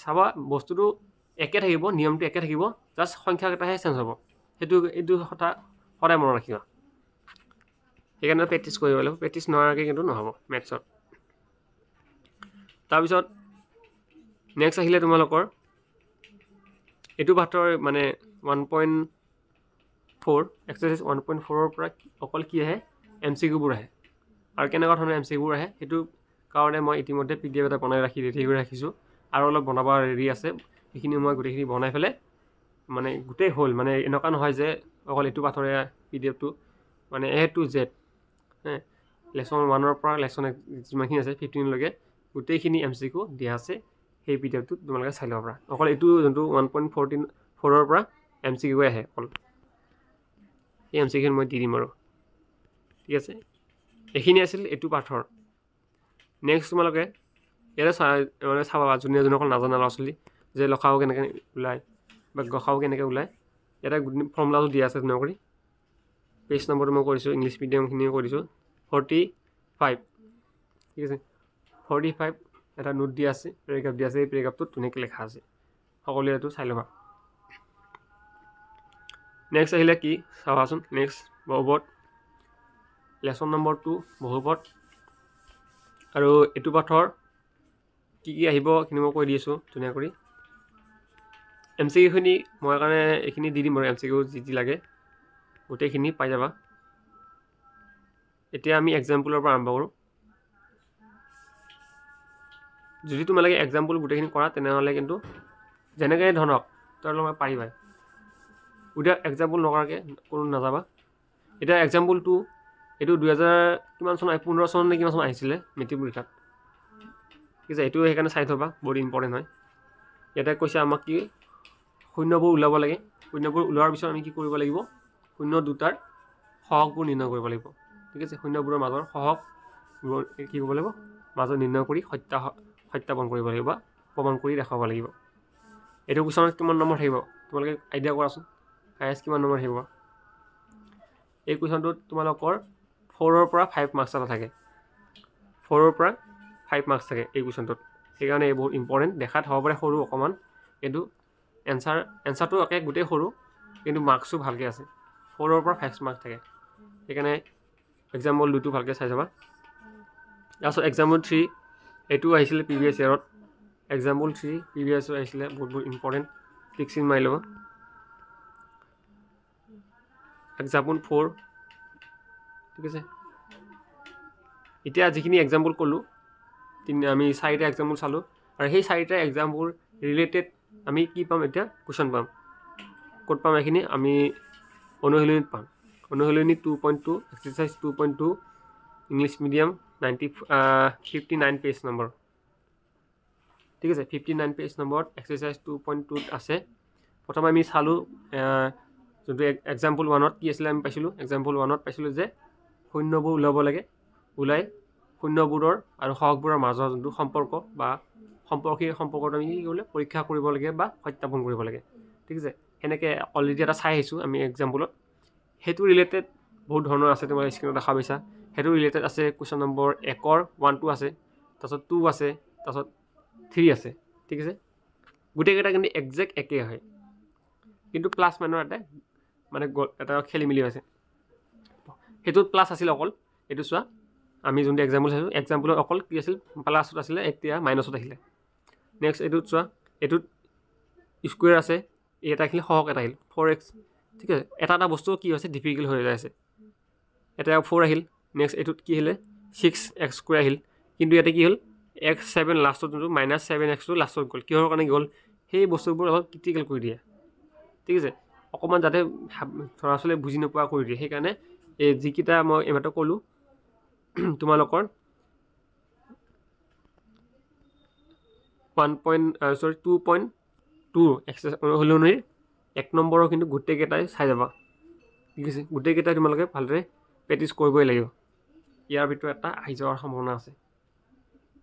A: চাবা বস্তুটো একে থাকিব নিয়মটো একে থাকিব জাষ্ট সংখ্যাকেইটাহে চেঞ্জ হ'ব এইটো কথা সদায় মনত ৰাখিবা সেইকাৰণে প্ৰেক্টিছ কৰিব লাগিব প্ৰেক্টিছ নকৰাকৈ কিন্তু নহ'ব মেথছত তাৰপিছত নেক্সট আহিলে তোমালোকৰ এইটো পাঠৰ মানে 1.4 এক্সাৰসাইজ 1.4ৰ পৰা অকল কি আহে MCQবোৰ আহে আৰু কেনেকুৱা ধৰণৰ MCQবোৰ আহে সেইটো কাৰণে মই ইতিমধ্যে PDF এটা বনাই ৰেডি কৰি ৰাখিছোঁ আৰু অলপ বনাব ৰেডি আছে সেইখিনি মই গোটেইখিনি বনাই পেলাই মানে গোটেই হ'ল মানে এনেকুৱা নহয় যে অকল এইটো পাঠৰে PDFটো মানে A to Z লেচন 1ৰ পৰা লেচন যিমানখিনি আছে 15 লৈকে গোটেইখিনি MCQ দিয়া আছে সেই PDFটো তোমালোকে চাই ল'ব পাৰা অকল এইটো যোনটো 1.4ৰ পৰা MCQ আহে অকল এই MCQ মই দি দিম আৰু ঠিক আছে এইখিনি আছিল এইটো পাঠৰ নেক্সট তোমালোকে ইয়াতে মানে চাবা যোনে অকল নাজানা ল'ৰা ছোৱালী যে লখাও কেনেকৈ ওলায় বা গসাও কেনেকৈ ওলায় ইয়াতে ফৰ্মুলাটো দিয়া আছে ধুনীয়া কৰি পেজ নম্বৰটো মই কৰিছোঁ ইংলিছ মিডিয়ামখিনিও কৰিছোঁ 45 ঠিক আছে 45 এটা নোট দিয়া আছে পেৰেগ্ৰাফ দিয়া আছে এই পেৰেগ্ৰাফটোত ধুনীয়াকৈ লেখা আছে সকলোৱে এইটো চাই ল'বা নেক্সট আহিলে কি চাবাচোন নেক্সট বহুপদ লেচন নম্বৰ 2 বহুপদ আৰু এইটো পাঠৰ কি আহিব এইখিনি মই কৈ দি আছোঁ ধুনীয়া কৰি MCQখিনি মই কাৰণে এইখিনি দি দিম আৰু MCQ যি লাগে গোটেইখিনি পাই যাবা এতিয়া আমি এক্সাম্পলৰ পৰা আৰম্ভ কৰোঁ যদি তোমালোকে এক্সাম্পল গোটেইখিনি কৰা তেনেহ'লে কিন্তু যেনেকৈ ধৰক তোমালোকে পাৰিবাই এতিয়া এক্সাম্পল নকৰাকৈ কোনো নাযাবা এতিয়া এক্সাম্পল 2 এইটো 2000 কিমান চন 15 চন নে কিমান চন আহিছিলে মেট্ৰিক পৰীক্ষাত ঠিক আছে এইটো সেইকাৰণে চাই থবা বহুত ইম্পৰ্টেণ্ট হয় ইয়াতে কৈছে আমাক কি শূন্যবোৰ ওলাব লাগে শূন্যবোৰ ওলোৱাৰ পিছত আমি কি কৰিব লাগিব শূন্য দুটাৰ সহগবোৰ নিৰ্ণয় কৰিব লাগিব ঠিক আছে শূন্যবোৰৰ মাজৰ সহগবোৰ কি কৰিব লাগিব মাজত নিৰ্ণয় কৰি সত্যাপন কৰিব লাগিব বা প্ৰমাণ কৰি দেখাব লাগিব এইটো কুৱেশ্যনত কিমান নম্বৰ থাকিব তোমালোকে আইডিয়া কৰাচোন হায়েষ্ট কিমান নম্বৰ থাকিব এই কুৱেশ্যনটোত তোমালোকৰ 4ৰ পৰা 5 মাৰ্কছ এটা থাকে 4ৰ পৰা 5 মাৰ্কছ থাকে এই কুৱেশ্যনটোত সেইকাৰণে এই বহুত ইম্পৰ্টেণ্ট দেখাত হ'ব পাৰে সৰু অকণমান কিন্তু এনচাৰটো একে গোটেই সৰু কিন্তু মাৰ্কছো ভালকৈ আছে 4ৰ পৰা 5 মাৰ্কছ থাকে সেইকাৰণে এক্সাম্পল 2টো ভালকৈ চাই যাবা তাৰপিছত এক্সাম্পল 3 এইটো আহিছিলে প্ৰিভিয়াছ ইয়াৰত এক্সাম্পল 3 প্ৰিভিয়াছ আহিছিলে বহুত ইম্পৰ্টেণ্ট টিক চিন মাৰি ল'ব এক্সাম্পল 4 ঠিক আছে এতিয়া যিখিনি এক্সাম্পল ক'লোঁ আমি 4টা এক্সাম্পল চালোঁ আৰু সেই 4টা এক্সাম্পল ৰিলেটেড আমি কি পাম এতিয়া কুৱেশ্যন পাম ক'ত পাম এইখিনি আমি অনুশীলনীত পাম অনুশীলনী 2.2 exercise 2.2 English medium 59 page number ঠিক আছে 59 পেজ নম্বৰত এক্সাৰচাইজ 2.2 আছে প্ৰথমে আমি চালোঁ যোনটো এক্সাম্পল 1ত কি আছিলে আমি পাইছিলোঁ এক্সাম্পল 1ত পাইছিলোঁ যে শূন্যবোৰ ওলাব লাগে ওলাই শূন্যবোৰৰ আৰু সহগবোৰৰ মাজৰ যোনটো সম্পৰ্ক বা সম্পৰ্কীয় সম্পৰ্কটো আমি কি কৰিব পৰীক্ষা কৰিব লাগে বা সত্যাপন কৰিব লাগে ঠিক আছে সেনেকৈ অলৰেডি এটা চাই আহিছোঁ আমি এক্সাম্পলত সেইটো ৰিলেটেড বহুত ধৰণৰ আছে তোমাৰ স্ক্ৰীনত দেখা পাইছা সেইটো ৰিলেটেড আছে কুৱেশ্যন নম্বৰ 1ৰ 1 2 আছে তাৰপিছত 2 আছে তাৰপিছত 3 আছে ঠিক আছে গোটেইকেইটা কিন্তু একজেক্ট একেই হয় কিন্তু প্লাছ মাইনৰ এটা মানে এটা খেলি মেলি আছে সেইটোত প্লাছ আছিল অকল এইটো চোৱা আমি যোনটো এক্সাম্পল চাইছোঁ এক্সাম্পলত অকল কি আছিল প্লাছত আছিলে এতিয়া মাইনাছত আহিলে নেক্সট এইটোত চোৱা এইটোত স্কুৱেৰ আছে এটা আহিলে সহক এটা আহিল 4x ঠিক আছে এটা বস্তু কি হৈছে ডিফিকাল্ট হৈ যায় আছে এটা 4 আহিল নেক্সট এইটোত কি আহিলে 6x স্কুৱেৰ আহিল কিন্তু ইয়াতে কি হ'ল x7 লাষ্টত যোনটো -7x লাষ্টত গ'ল কিহৰ কাৰণে গ'ল সেই বস্তুবোৰ অলপ ক্ৰিটিকেল কৰি দিয়ে ঠিক আছে অকণমান যাতে ল'ৰা ছোৱালীয়ে বুজি নোপোৱা কৰি দিয়ে সেইকাৰণে এই যিকেইটা মই এইমাত্ৰ ক'লোঁ তোমালোকৰ 2.2 অনুশীলনীৰ 1 নম্বৰৰ কিন্তু গোটেইকেইটাই চাই যাবা ঠিক আছে গোটেইকেইটাই তোমালোকে ভালদৰে প্ৰেক্টিছ কৰিবই লাগিব ইয়াৰ ভিতৰত এটা আহি যোৱাৰ সম্ভাৱনা আছে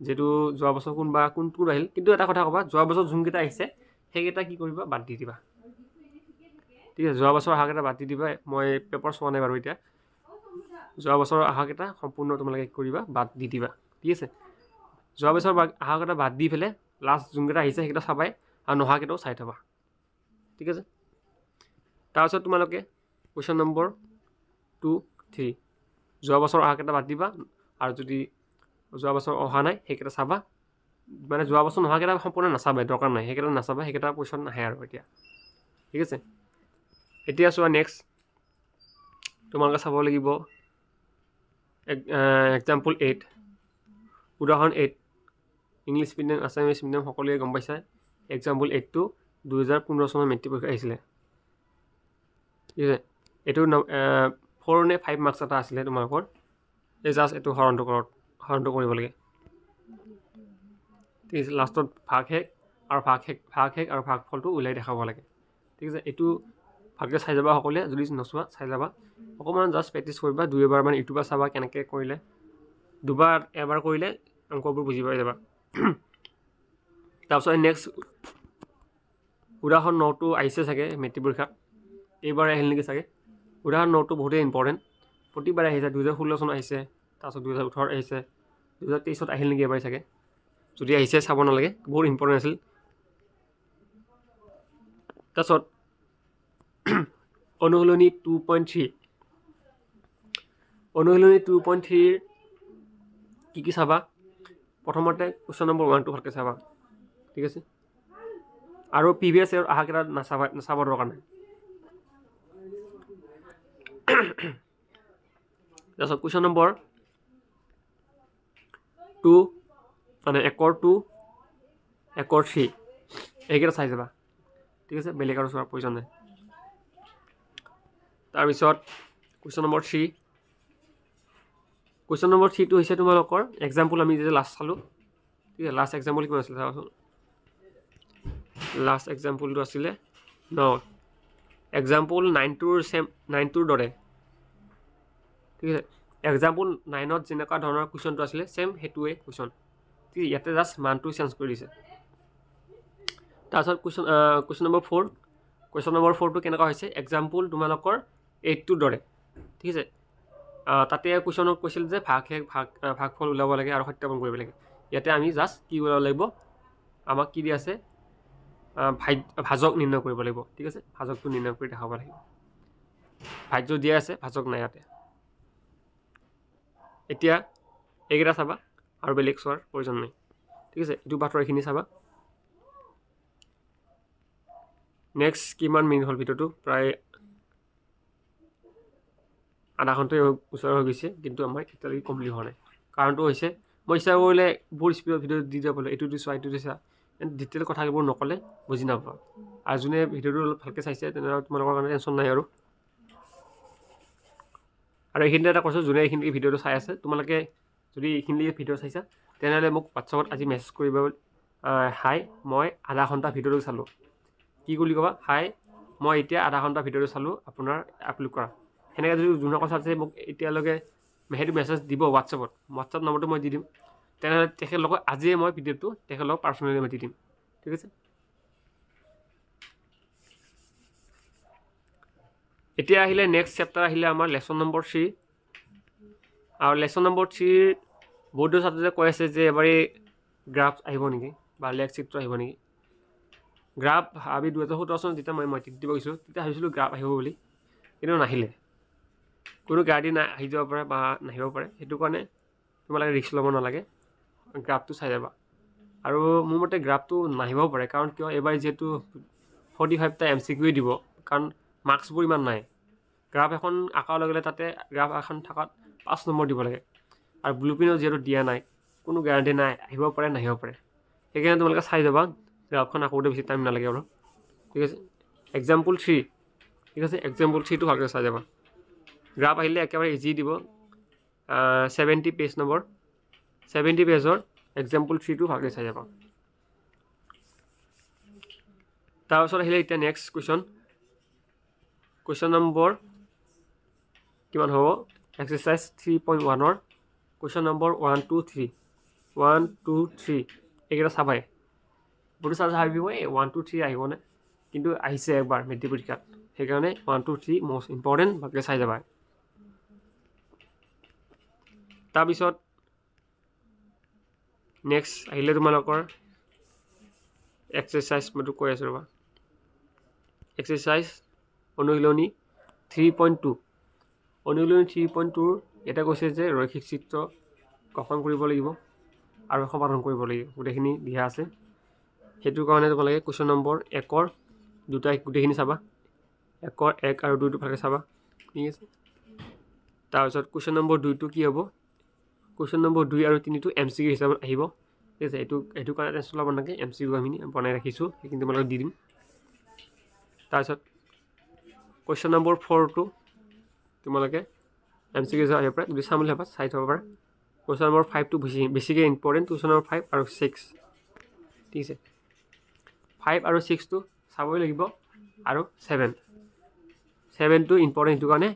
A: যেটো যোৱা বছৰ কোনটো আহিল কিন্তু এটা কথা ক'বা যোৱা বছৰ যোনকেইটা আহিছে সেইকেইটা কি কৰিবা বাদ দি দিবা ঠিক আছে যোৱা বছৰ অহাকেইটা বাদ দি দিবা মই পেপাৰ চোৱা নাই বাৰু এতিয়া যোৱা বছৰ অহাকেইটা সম্পূৰ্ণ তোমালোকে কি কৰিবা বাদ দি দিবা ঠিক আছে যোৱা বছৰ অহাকেইটা বাদ দি পেলাই লাষ্ট যোনকেইটা আহিছে সেইকেইটা চাবাই আৰু নহাকেইটাও চাই থবা ঠিক আছে তাৰপিছত তোমালোকে কুৱেশ্যন নম্বৰ 2 3 যোৱা বছৰ অহাকেইটা বাদ দিবা আৰু যদি যোৱা বছৰ অহা নাই সেইকেইটা চাবা মানে যোৱা বছৰ নহাকেইটা সম্পূৰ্ণ নাচাবা দৰকাৰ নাই সেইকেইটা নাচাবা সেইকেইটা কুৱেশ্যন নাহে আৰু এতিয়া ঠিক আছে এতিয়া চোৱা নেক্সট তোমালোকে চাব লাগিব এক্সাম্পল 8 উদাহৰণ 8 ইংলিছ মিডিয়াম আছামিছ মিডিয়াম সকলোৱে গম পাইছা এক্সাম্পল 8টো 2015 চনৰ মেট্ৰিক পৰীক্ষা আহিছিলে ঠিক আছে এইটো 4 নে 5 মাৰ্কছ এটা আছিলে তোমালোকৰ এই জাষ্ট এইটো হৰণটো কৰিব লাগে ঠিক আছে লাষ্টত ভাগশেষ আৰু ভাগফলটো উলিয়াই দেখাব লাগে ঠিক আছে এইটো ভালকৈ চাই যাবা সকলোৱে যদি নচোৱা চাই যাবা অকণমান জাষ্ট প্ৰেক্টিছ কৰিবা 2-3 বাৰ ইউটিউবত চাবা কেনেকৈ কৰিলে এবাৰ কৰিলে অংকবোৰ বুজি পাই যাবা তাৰপিছত নেক্সট উদাহৰণ 9টো আহিছে চাগে মেট্ৰিক পৰীক্ষাত এইবাৰ আহিল নেকি চাগে উদাহৰণ 9টো বহুতেই ইম্পৰ্টেণ্ট প্ৰতিবাৰে আহিছে 2016 চনত আহিছে তাৰপিছত 2018 আহিছে 2023ত আহিল নেকি এবাৰ চাগে যদি আহিছে চাব নালাগে বহুত ইম্পৰ্টেণ্ট আছিল তাৰপিছত অনুশীলনী 2.3 অনুশীলনী 2.3 কি চাবা প্ৰথমতে কুৱেশ্যন নম্বৰ 1টো ভালকৈ চাবা ঠিক আছে আৰু প্ৰিভিয়াছ ইয়াৰ অহাকেইটা নাচাব দৰকাৰ নাই তাৰপিছত কুৱেশ্যন নম্বৰ 2 মানে 1ৰ 2 1ৰ 3 এইকেইটা চাই যাবা ঠিক আছে বেলেগ আৰু চোৱাৰ প্ৰয়োজন নাই তাৰপিছত কুৱেশ্যন নম্বৰ 3 কুৱেশ্যন নম্বৰ 3টো হৈছে তোমালোকৰ এক্সাম্পল আমি যে লাষ্ট চালোঁ ঠিক আছে লাষ্ট এক্সাম্পল কিমান আছিলে চাবাচোন লাষ্ট এক্সাম্পলটো আছিলে এক্সাম্পল 9টোৰ দৰে ঠিক আছে এক্সাম্পল 9ত যেনেকুৱা ধৰণৰ কুৱেশ্যনটো আছিলে ছেম সেইটোৱে কুৱেশ্যন ঠিক আছে ইয়াতে জাষ্ট মানটো চেঞ্জ কৰি দিছে তাৰপিছত কুৱেশ্যন নম্বৰ 4 কুৱেশ্যন নম্বৰ 4টো কেনেকুৱা হৈছে এক্সাম্পল তোমালোকৰ 8টোৰ দৰে ঠিক আছে তাতে কুৱেশ্যনত কৈছিল যে ভাগফল ওলাব লাগে আৰু সত্যাপন কৰিব লাগে ইয়াতে আমি জাষ্ট কি ওলাব লাগিব আমাক কি দি আছে ভাজক নিৰ্ণয় কৰিব লাগিব ঠিক আছে ভাজকটো নিৰ্ণয় কৰি দেখাব লাগিব ভাজ্য দিয়া আছে ভাজক নাই ইয়াতে এতিয়া এইকেইটা চাবা আৰু বেলেগ চোৱাৰ প্ৰয়োজন নাই ঠিক আছে এইটো বাটৰ এইখিনি চাবা নেক্সট কিমান মিনিট হ'ল ভিডিঅ'টো প্ৰায় আধা ঘণ্টাই ওচৰ হৈ গৈছে কিন্তু আমাৰ এতিয়ালৈকে কমপ্লিট হোৱা নাই কাৰণটো হৈছে মই ইচ্ছা কৰিলে বহুত স্পীডত ভিডিঅ' দি যাব এইটো দিছোঁ এইটো দিছা ডিটেইল কথাবোৰ নক'লে বুজি নাপাবা আৰু যোনে ভিডিঅ'টো অলপ ভালকৈ চাইছে তেনেহ'লে তোমালোকৰ কাৰণে টেনশ্যন নাই আৰু এইখিনিতে এটা কৈছোঁ যোনে এইখিনি ভিডিঅ'টো চাই আছে তোমালোকে যদি এইখিনি ভিডিঅ' চাইছা তেনেহ'লে মোক হোৱাটছআপত আজি মেছেজ কৰিবা হাই মই আধা ঘণ্টা ভিডিঅ'টো চালোঁ কি বুলি ক'বা হাই মই এতিয়া আধা ঘণ্টা ভিডিঅ'টো চালোঁ আপোনাৰ আপলোড কৰা সেনেকৈ যদি যোনে কথা আছে মোক এতিয়ালৈকে সেইটো মেছেজ দিব হোৱাটছআপ নম্বৰটো মই দি দিম তেনেহ'লে তেখেতলোকক আজিয়ে মই ভিডিঅ'টো তেখেতলোকক পাৰ্চনেলি মই দি দিম ঠিক আছে এতিয়া আহিলে নেক্সট চেপ্টাৰ আহিলে আমাৰ লেচন নম্বৰ 3 আৰু লেচন নম্বৰ 3 বহুতো ছাত্ৰই কৈ আছে যে এবাৰ গ্ৰাফ আহিব নেকি বা লেগ চিত্ৰ আহিব নেকি গ্ৰাফ আমি 2017 চনত যেতিয়া মই মেট্ৰিক দিব গৈছোঁ তেতিয়া ভাবিছিলোঁ গ্ৰাফ আহিব বুলি কিন্তু নাহিলে কোনো গাড়ী আহি যাব পাৰে বা নাহিব পাৰে সেইটো কাৰণে তোমালোকে ৰিস্ক ল'ব নালাগে গ্ৰাফটো চাই যাবা আৰু মোৰ মতে গ্ৰাফটো নাহিব পাৰে কাৰণ কিয় এবাৰ যিহেতু 45টা MCQ দিব কাৰণ মাৰ্কছবোৰ ইমান নাই গ্ৰাফ এখন আঁকাৰ লগে লগে তাতে গ্ৰাফ এখন থকাত 5 নম্বৰ দিব লাগে আৰু ব্লুপ্ৰিণ্টত যিহেতু দিয়া নাই কোনো গেৰাণ্টি নাই আহিব পাৰে নাহিব পাৰে সেইকাৰণে তোমালোকে চাই যাবা গ্ৰাফখন আঁকোতে বেছি টাইম নালাগে আৰু ঠিক আছে এক্সাম্পল 3 ঠিক আছে এক্সাম্পল 3টো ভালকৈ চাই যাবা গ্ৰাফ আহিলে একেবাৰে ইজি দিব 70 পেজ নম্বৰ 70 পেজৰ এক্সাম্পল 3টো ভালকৈ চাই যাবা তাৰপিছত আহিলে এতিয়া নেক্সট কুৱেশ্যন নম্বৰ কিমান হ'ব এক্সাৰচাইজ 3.1ৰ কুৱেশ্যন নম্বৰ 1 2 3 1 2 3 এইকেইটা চাবাই বহুতো চাই ভাবিব 1 2 3 আহিবনে কিন্তু আহিছে একবাৰ মেট্ৰিক পৰীক্ষাত সেইকাৰণে 1 2 3 মষ্ট ইম্পৰ্টেণ্ট ভালকৈ চাই যাবা তাৰপিছত নেক্সট আহিলে তোমালোকৰ এক্সাৰচাইজ মইতো কৈ আছোঁ ৰ'বা এক্সাৰচাইজ অনুশীলনী 3.2 অনুশীলনী 3.2 এটা কৈছে যে ৰৈখিক চিত্ৰ গঠন কৰিব লাগিব আৰু সমাধান কৰিব লাগিব গোটেইখিনি দিয়া আছে সেইটো কাৰণে তোমালোকে কুৱেশ্যন নম্বৰ 1ৰ দুটা গোটেইখিনি চাবা 1ৰ 1 আৰু 2টো ভালকৈ চাবা ঠিক আছে তাৰপিছত কুৱেশ্যন নম্বৰ 2টো কি হ'ব কুৱেশ্যন নম্বৰ 2 আৰু 3টো MCQ হিচাপত আহিব ঠিক আছে এইটো কাৰণে টেনশ্যন ল'ব নালাগে MCQ আমি বনাই ৰাখিছোঁ সেইখিনি তোমালোকক দি দিম তাৰপিছত কুৱেশ্যন নম্বৰ 4টো তোমালোকে MCQ হিচাপত আহিব পাৰে যদি চাম বুলি ভাবা চাই থ'ব পাৰে কুৱেশ্যন নম্বৰ 5টো বেছিকৈ ইম্পৰ্টেণ্ট কুৱেশ্যন নম্বৰ 5 আৰু 6 ঠিক আছে 5 আৰু 6টো চাবই লাগিব আৰু 7টো ইম্পৰ্টেণ্ট সেইটো কাৰণে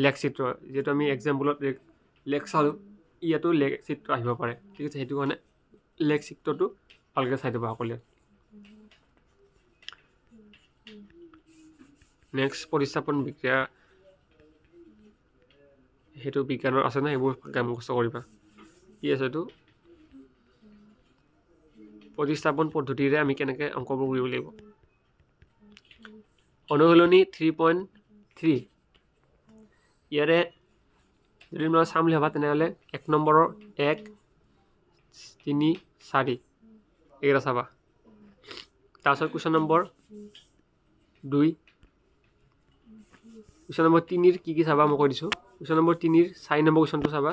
A: লেগ চিত্ৰ যিহেতু আমি এক্সাম্পলত লেগ চালোঁ ইয়াতো লেগ চিত্ৰ আহিব পাৰে ঠিক আছে সেইটো কাৰণে লেগ চিত্ৰটো ভালকৈ চাই দিব সকলোৱে নেক্সট প্ৰতিস্থাপন বিক্ৰিয়া সেইটো বিজ্ঞানৰ আছে না এইবোৰ মুখস্থ কৰিবা কি আছে এইটো প্ৰতিস্থাপন পদ্ধতিৰে আমি কেনেকৈ অংকবোৰ কৰিব লাগিব অনুশীলনী 3.3 ইয়াৰে যদি মই চাম বুলি ভাবা তেনেহ'লে 1 নম্বৰৰ 1 3 4 এইকেইটা চাবা তাৰপিছত কুৱেশ্যন নম্বৰ 2 কুৱেশ্যন নম্বৰ 3ৰ কি চাবা মই কৈ দিছোঁ কুৱেশ্যন নম্বৰ 3ৰ 4 নম্বৰ কুৱেশ্যনটো চাবা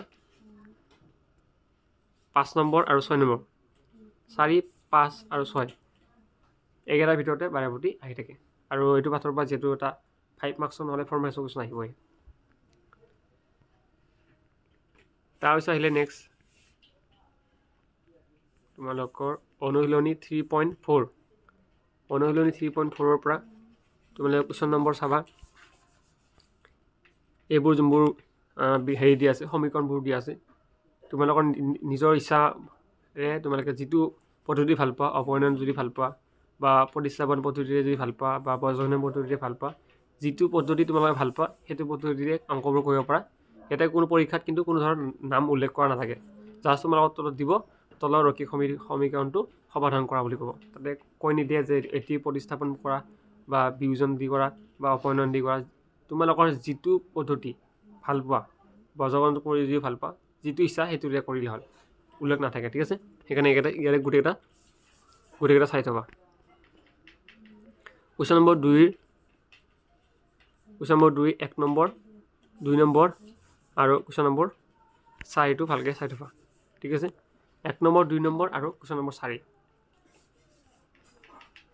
A: 5 নম্বৰ আৰু 6 নম্বৰ 4 5 আৰু 6 এইকেইটাৰ ভিতৰতে বাৰেপতি আহি থাকে আৰু এইটো পাঠৰ পৰা যিহেতু এটা 5 মাৰ্কছৰ নহ'লে 4 মাৰ্কছৰ কুৱেশ্যন আহিবই তাৰপিছত আহিলে নেক্সট তোমালোকৰ অনুশীলনী 3.4 অনুশীলনী 3.4ৰ পৰা তোমালোকে কুৱেশ্যন নম্বৰ চাবা এইবোৰ যোনবোৰ হেৰি দিয়া আছে সমীকৰণবোৰ দিয়া আছে তোমালোকৰ নিজৰ ইচ্ছাৰে তোমালোকে যিটো পদ্ধতি ভাল পোৱা অপৰিণয়ন যদি ভাল পোৱা বা প্ৰতিস্থাপন পদ্ধতিৰে যদি ভাল পোৱা বা বৰ্জনীয় পদ্ধতিৰে ভাল পোৱা যিটো পদ্ধতি তোমালোকে ভাল পোৱা সেইটো পদ্ধতিৰে অংকবোৰ কৰিব পাৰা ইয়াতে কোনো পৰীক্ষাত কিন্তু কোনো ধৰণৰ নাম উল্লেখ কৰা নাথাকে জাষ্ট তোমালোকৰ তলত দিব তলৰ ৰৈখিক সমীকৰণটো সমাধান কৰা বুলি ক'ব তাতে কৈ নিদিয়ে যে এটি প্ৰতিস্থাপন কৰা বা বিয়োজন দি কৰা বা অপৰিণয়ন দি কৰা তোমালোকৰ যিটো পদ্ধতি ভাল পোৱা বৰ্জন কৰি যদি ভাল পোৱা যিটো ইচ্ছা সেইটোৰে কৰিলে হ'ল উল্লেখ নাথাকে ঠিক আছে সেইকাৰণে ইয়াৰে গোটেইকেইটা চাই থবা কুৱেশ্যন নম্বৰ 2 1 নম্বৰ 2 নম্বৰ আৰু কুৱেশ্যন নম্বৰ 4টো ভালকৈ চাই থবা ঠিক আছে 1 নম্বৰ 2 নম্বৰ আৰু কুৱেশ্যন নম্বৰ 4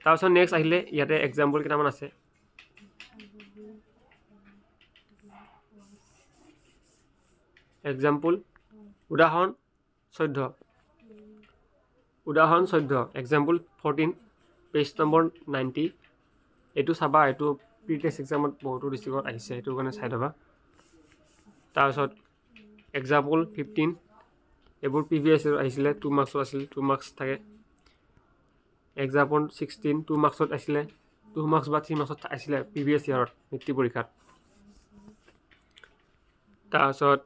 A: তাৰপিছত নেক্সট আহিলে ইয়াতে এক্সাম্পল কেইটামান আছে এক্সাম্পল উদাহৰণ 14 এক্সাম্পল 14 পেজ নম্বৰ 90 এইটো চাবা এইটো প্ৰি টেষ্ট এক্সামত বহুতো ডিষ্ট্ৰিক্টত আহিছে সেইটো কাৰণে চাই থবা তাৰপিছত এক্সাম্পল 15 এইবোৰ প্ৰিভিয়াছ আহিছিলে 2 মাৰ্কছৰ আছিল 2 মাৰ্কছ থাকে এক্সাম্পল 16 2 মাৰ্কছত আহিছিলে 2 মাৰ্কছ বা 3 মাৰ্কছত আহিছিলে প্ৰিভিয়াছ ইয়াৰত মেট্ৰিক পৰীক্ষাত তাৰপিছত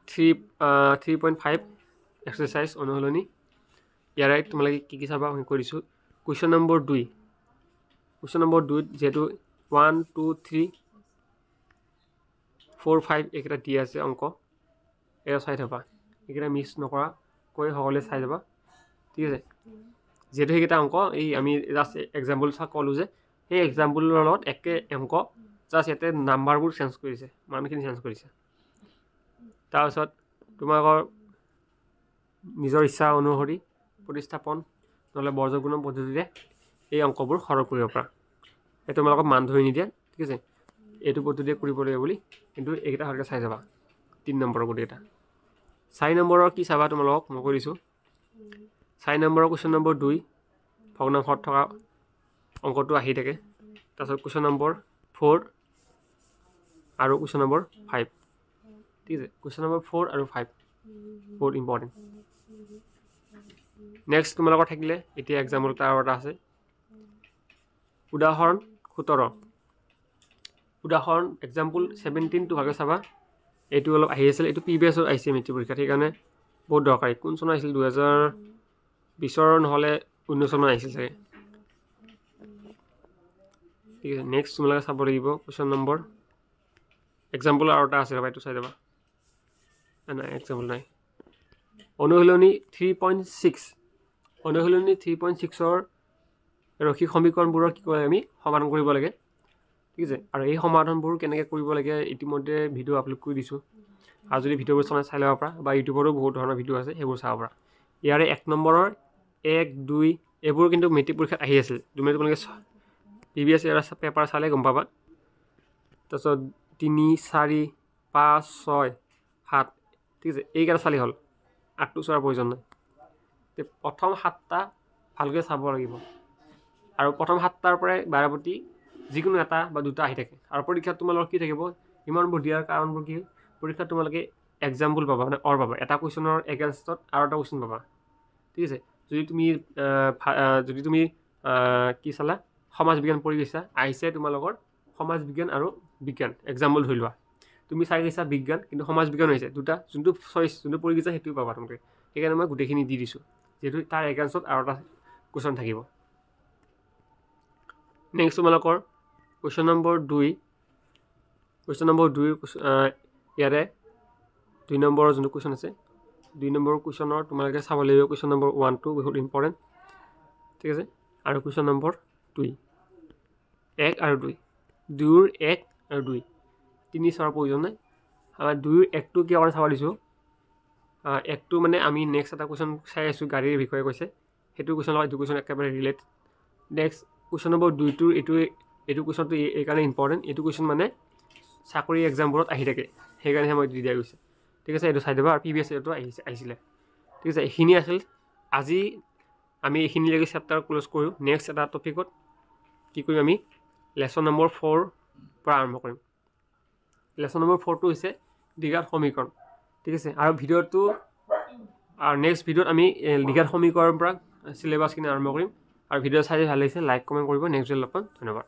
A: 3.5 এক্সাৰসাইজ অনুশীলনী ইয়াৰে তোমালোকে কি চাবা মই কৰিছোঁ কুৱেশ্যন নম্বৰ 2 যেহেতু 1 2 3 4 5 এইকেইটা দিয়া আছে অংক এয়া চাই থবা এইকেইটা মিছ নকৰা কৈ সকলোৱে চাই যাবা ঠিক আছে যেহেতু সেইকেইটা অংক এই আমি জাষ্ট এক্সাম্পল ক'লোঁ যে সেই এক্সাম্পলৰ লগত একে অংক জাষ্ট ইয়াতে নাম্বাৰবোৰ চেঞ্জ কৰিছে মানখিনি চেঞ্জ কৰিছে তাৰপিছত তোমালোকৰ নিজৰ ইচ্ছা অনুসৰি প্ৰতিস্থাপন নহ'লে বৰ্গগুণন পদ্ধতিৰে এই অংকবোৰ সৰল কৰিব পাৰা এই তোমালোকক মান ধৰি নিদিয়ে ঠিক আছে এইটো পদ্ধতিৰে কৰিব লাগিব বুলি কিন্তু এইকেইটা ভালকৈ চাই যাবা 3 নম্বৰৰ গোটেইকেইটা 4 নম্বৰৰ কি চাবা তোমালোকক মই কৈ দিছোঁ 4 নম্বৰৰ কুৱেশ্যন নম্বৰ 2 ভগ্নাংশত থকা অংকটো আহি থাকে তাৰপিছত কুৱেশ্যন নম্বৰ 4 আৰু কুৱেশ্যন নম্বৰ 5 ঠিক আছে কুৱেশ্যন নম্বৰ 4 আৰু 5 বহুত ইম্পৰ্টেণ্ট নেক্সট তোমালোকৰ থাকিলে এতিয়া এক্সাম্পল তাৰ এটা আছে উদাহৰণ 17 উদাহৰণ এক্সাম্পল 17 টো ভালকৈ চাবা এইটো অলপ আহি আছিল এইটো প্ৰিভিয়াছত আহিছে মেট্ৰিক পৰীক্ষাত সেইকাৰণে বহুত দৰকাৰী কোন চনত আহিছিল 2020 নহ'লে 19 চনত আহিছিল চাগে ঠিক আছে নেক্সট তোমালোকে চাব লাগিব কুৱেশ্যন নম্বৰ এক্সাম্পল আৰু এটা আছে এইটো চাই যাবা নাই এক্সাম্পল নাই অনুশীলনী 3.6 অনুশীলনী 3.6ৰ ৰৈখিক সমীকৰণবোৰৰ কি কয় আমি সমাধান কৰিব লাগে ঠিক আছে আৰু এই সমাধানবোৰ কেনেকৈ কৰিব লাগে ইতিমধ্যে ভিডিঅ' আপলোড কৰি দিছোঁ আৰু যদি ভিডিঅ'বোৰ চাই ল'ব পাৰা বা ইউটিউবৰো বহুত ধৰণৰ ভিডিঅ' আছে সেইবোৰ চাব পাৰা ইয়াৰে 1 নম্বৰৰ 1 2 এইবোৰ কিন্তু মেট্ৰিক পৰীক্ষাত আহি আছিল তোমালোকে প্ৰিভিয়াছ ইয়াৰ পেপাৰ চালে গম পাবা তাৰপিছত 3 4 5 6 7 ঠিক আছে এইকেইটা চালি হ'ল 8টো চোৱাৰ প্ৰয়োজন নাই প্ৰথম 7টা ভালকৈ চাব লাগিব আৰু প্ৰথম 7টাৰ পৰাই বাৰপতি যিকোনো এটা বা দুটা আহি থাকে আৰু পৰীক্ষাত তোমালোকৰ কি থাকিব ইমানবোৰ দিয়াৰ কাৰণবোৰ কি পৰীক্ষাত তোমালোকে এক্সাম্পল পাবা মানে অৰ পাবা এটা কুৱেশ্যনৰ এগেইনষ্টত আৰু এটা কুৱেশ্যন পাবা ঠিক আছে যদি তুমি কি চালা সমাজ বিজ্ঞান পঢ়ি গৈছা আহিছে তোমালোকৰ সমাজ বিজ্ঞান আৰু বিজ্ঞান এক্সাম্পল ধৰি লোৱা তুমি চাই গৈছা বিজ্ঞান কিন্তু সমাজ বিজ্ঞান হৈছে দুটা যোনটো চইচ যোনটো পঢ়ি গৈছা সেইটোও পাবা তোমালোকে সেইকাৰণে মই গোটেইখিনি দি দিছোঁ যেহেতু তাৰ এগেইনষ্টত আৰু এটা কুৱেশ্যন থাকিব নেক্সট তোমালোকৰ কুৱেশ্যন নম্বৰ 2 ইয়াৰে 2 নম্বৰৰ যোনটো কুৱেশ্যন আছে 2 নম্বৰ কুৱেশ্যনৰ তোমালোকে চাব লাগিব কুৱেশ্যন নম্বৰ 1 2 বহুত ইম্পৰ্টেণ্ট ঠিক আছে আৰু কুৱেশ্যন নম্বৰ 2 1 আৰু 2 2ৰ 1 আৰু 2 তিনি চোৱাৰ প্ৰয়োজন নাই আমাৰ 2ৰ 1টো কিয় কাৰণে চাব দিছোঁ 1টো মানে আমি নেক্সট এটা কুৱেশ্যন চাই আছোঁ গাড়ীৰ বিষয়ে কৈছে সেইটো কুৱেশ্যন লগত এইটো কুৱেশ্যন একেবাৰে ৰিলেট নেক্সট কুৱেশ্যন নম্বৰ 2টোৰ এইটো কুৱেশ্যনটো এইকাৰণে ইম্পৰ্টেণ্ট এইটো কুৱেশ্যন মানে চাকৰি এক্সামবোৰত আহি থাকে সেইকাৰণেহে মই দি দিয়া গৈছে ঠিক আছে এইটো চাই দিবা আৰু প্ৰিভিয়াছ এইটো আহিছিলে ঠিক আছে এইখিনি আছিল আজি আমি এইখিনিলৈকে চেপ্টাৰ ক্ল'জ কৰোঁ নেক্সট এটা টপিকত কি কৰিম আমি লেচন নম্বৰ 4 পৰা আৰম্ভ কৰিম লেচন নম্বৰ 4টো হৈছে দ্বিঘাত সমীকৰণ ঠিক আছে আৰু ভিডিঅ'টো আৰু নেক্সট ভিডিঅ'ত আমি দ্বিঘাত সমীকৰণৰ পৰা চিলেবাছখিনি আৰম্ভ কৰিম আৰু ভিডিঅ' চাই ভাল লাগিছে লাইক কমেণ্ট কৰিব নেক্সট ভিডিঅ'ত লগ পাম ধন্যবাদ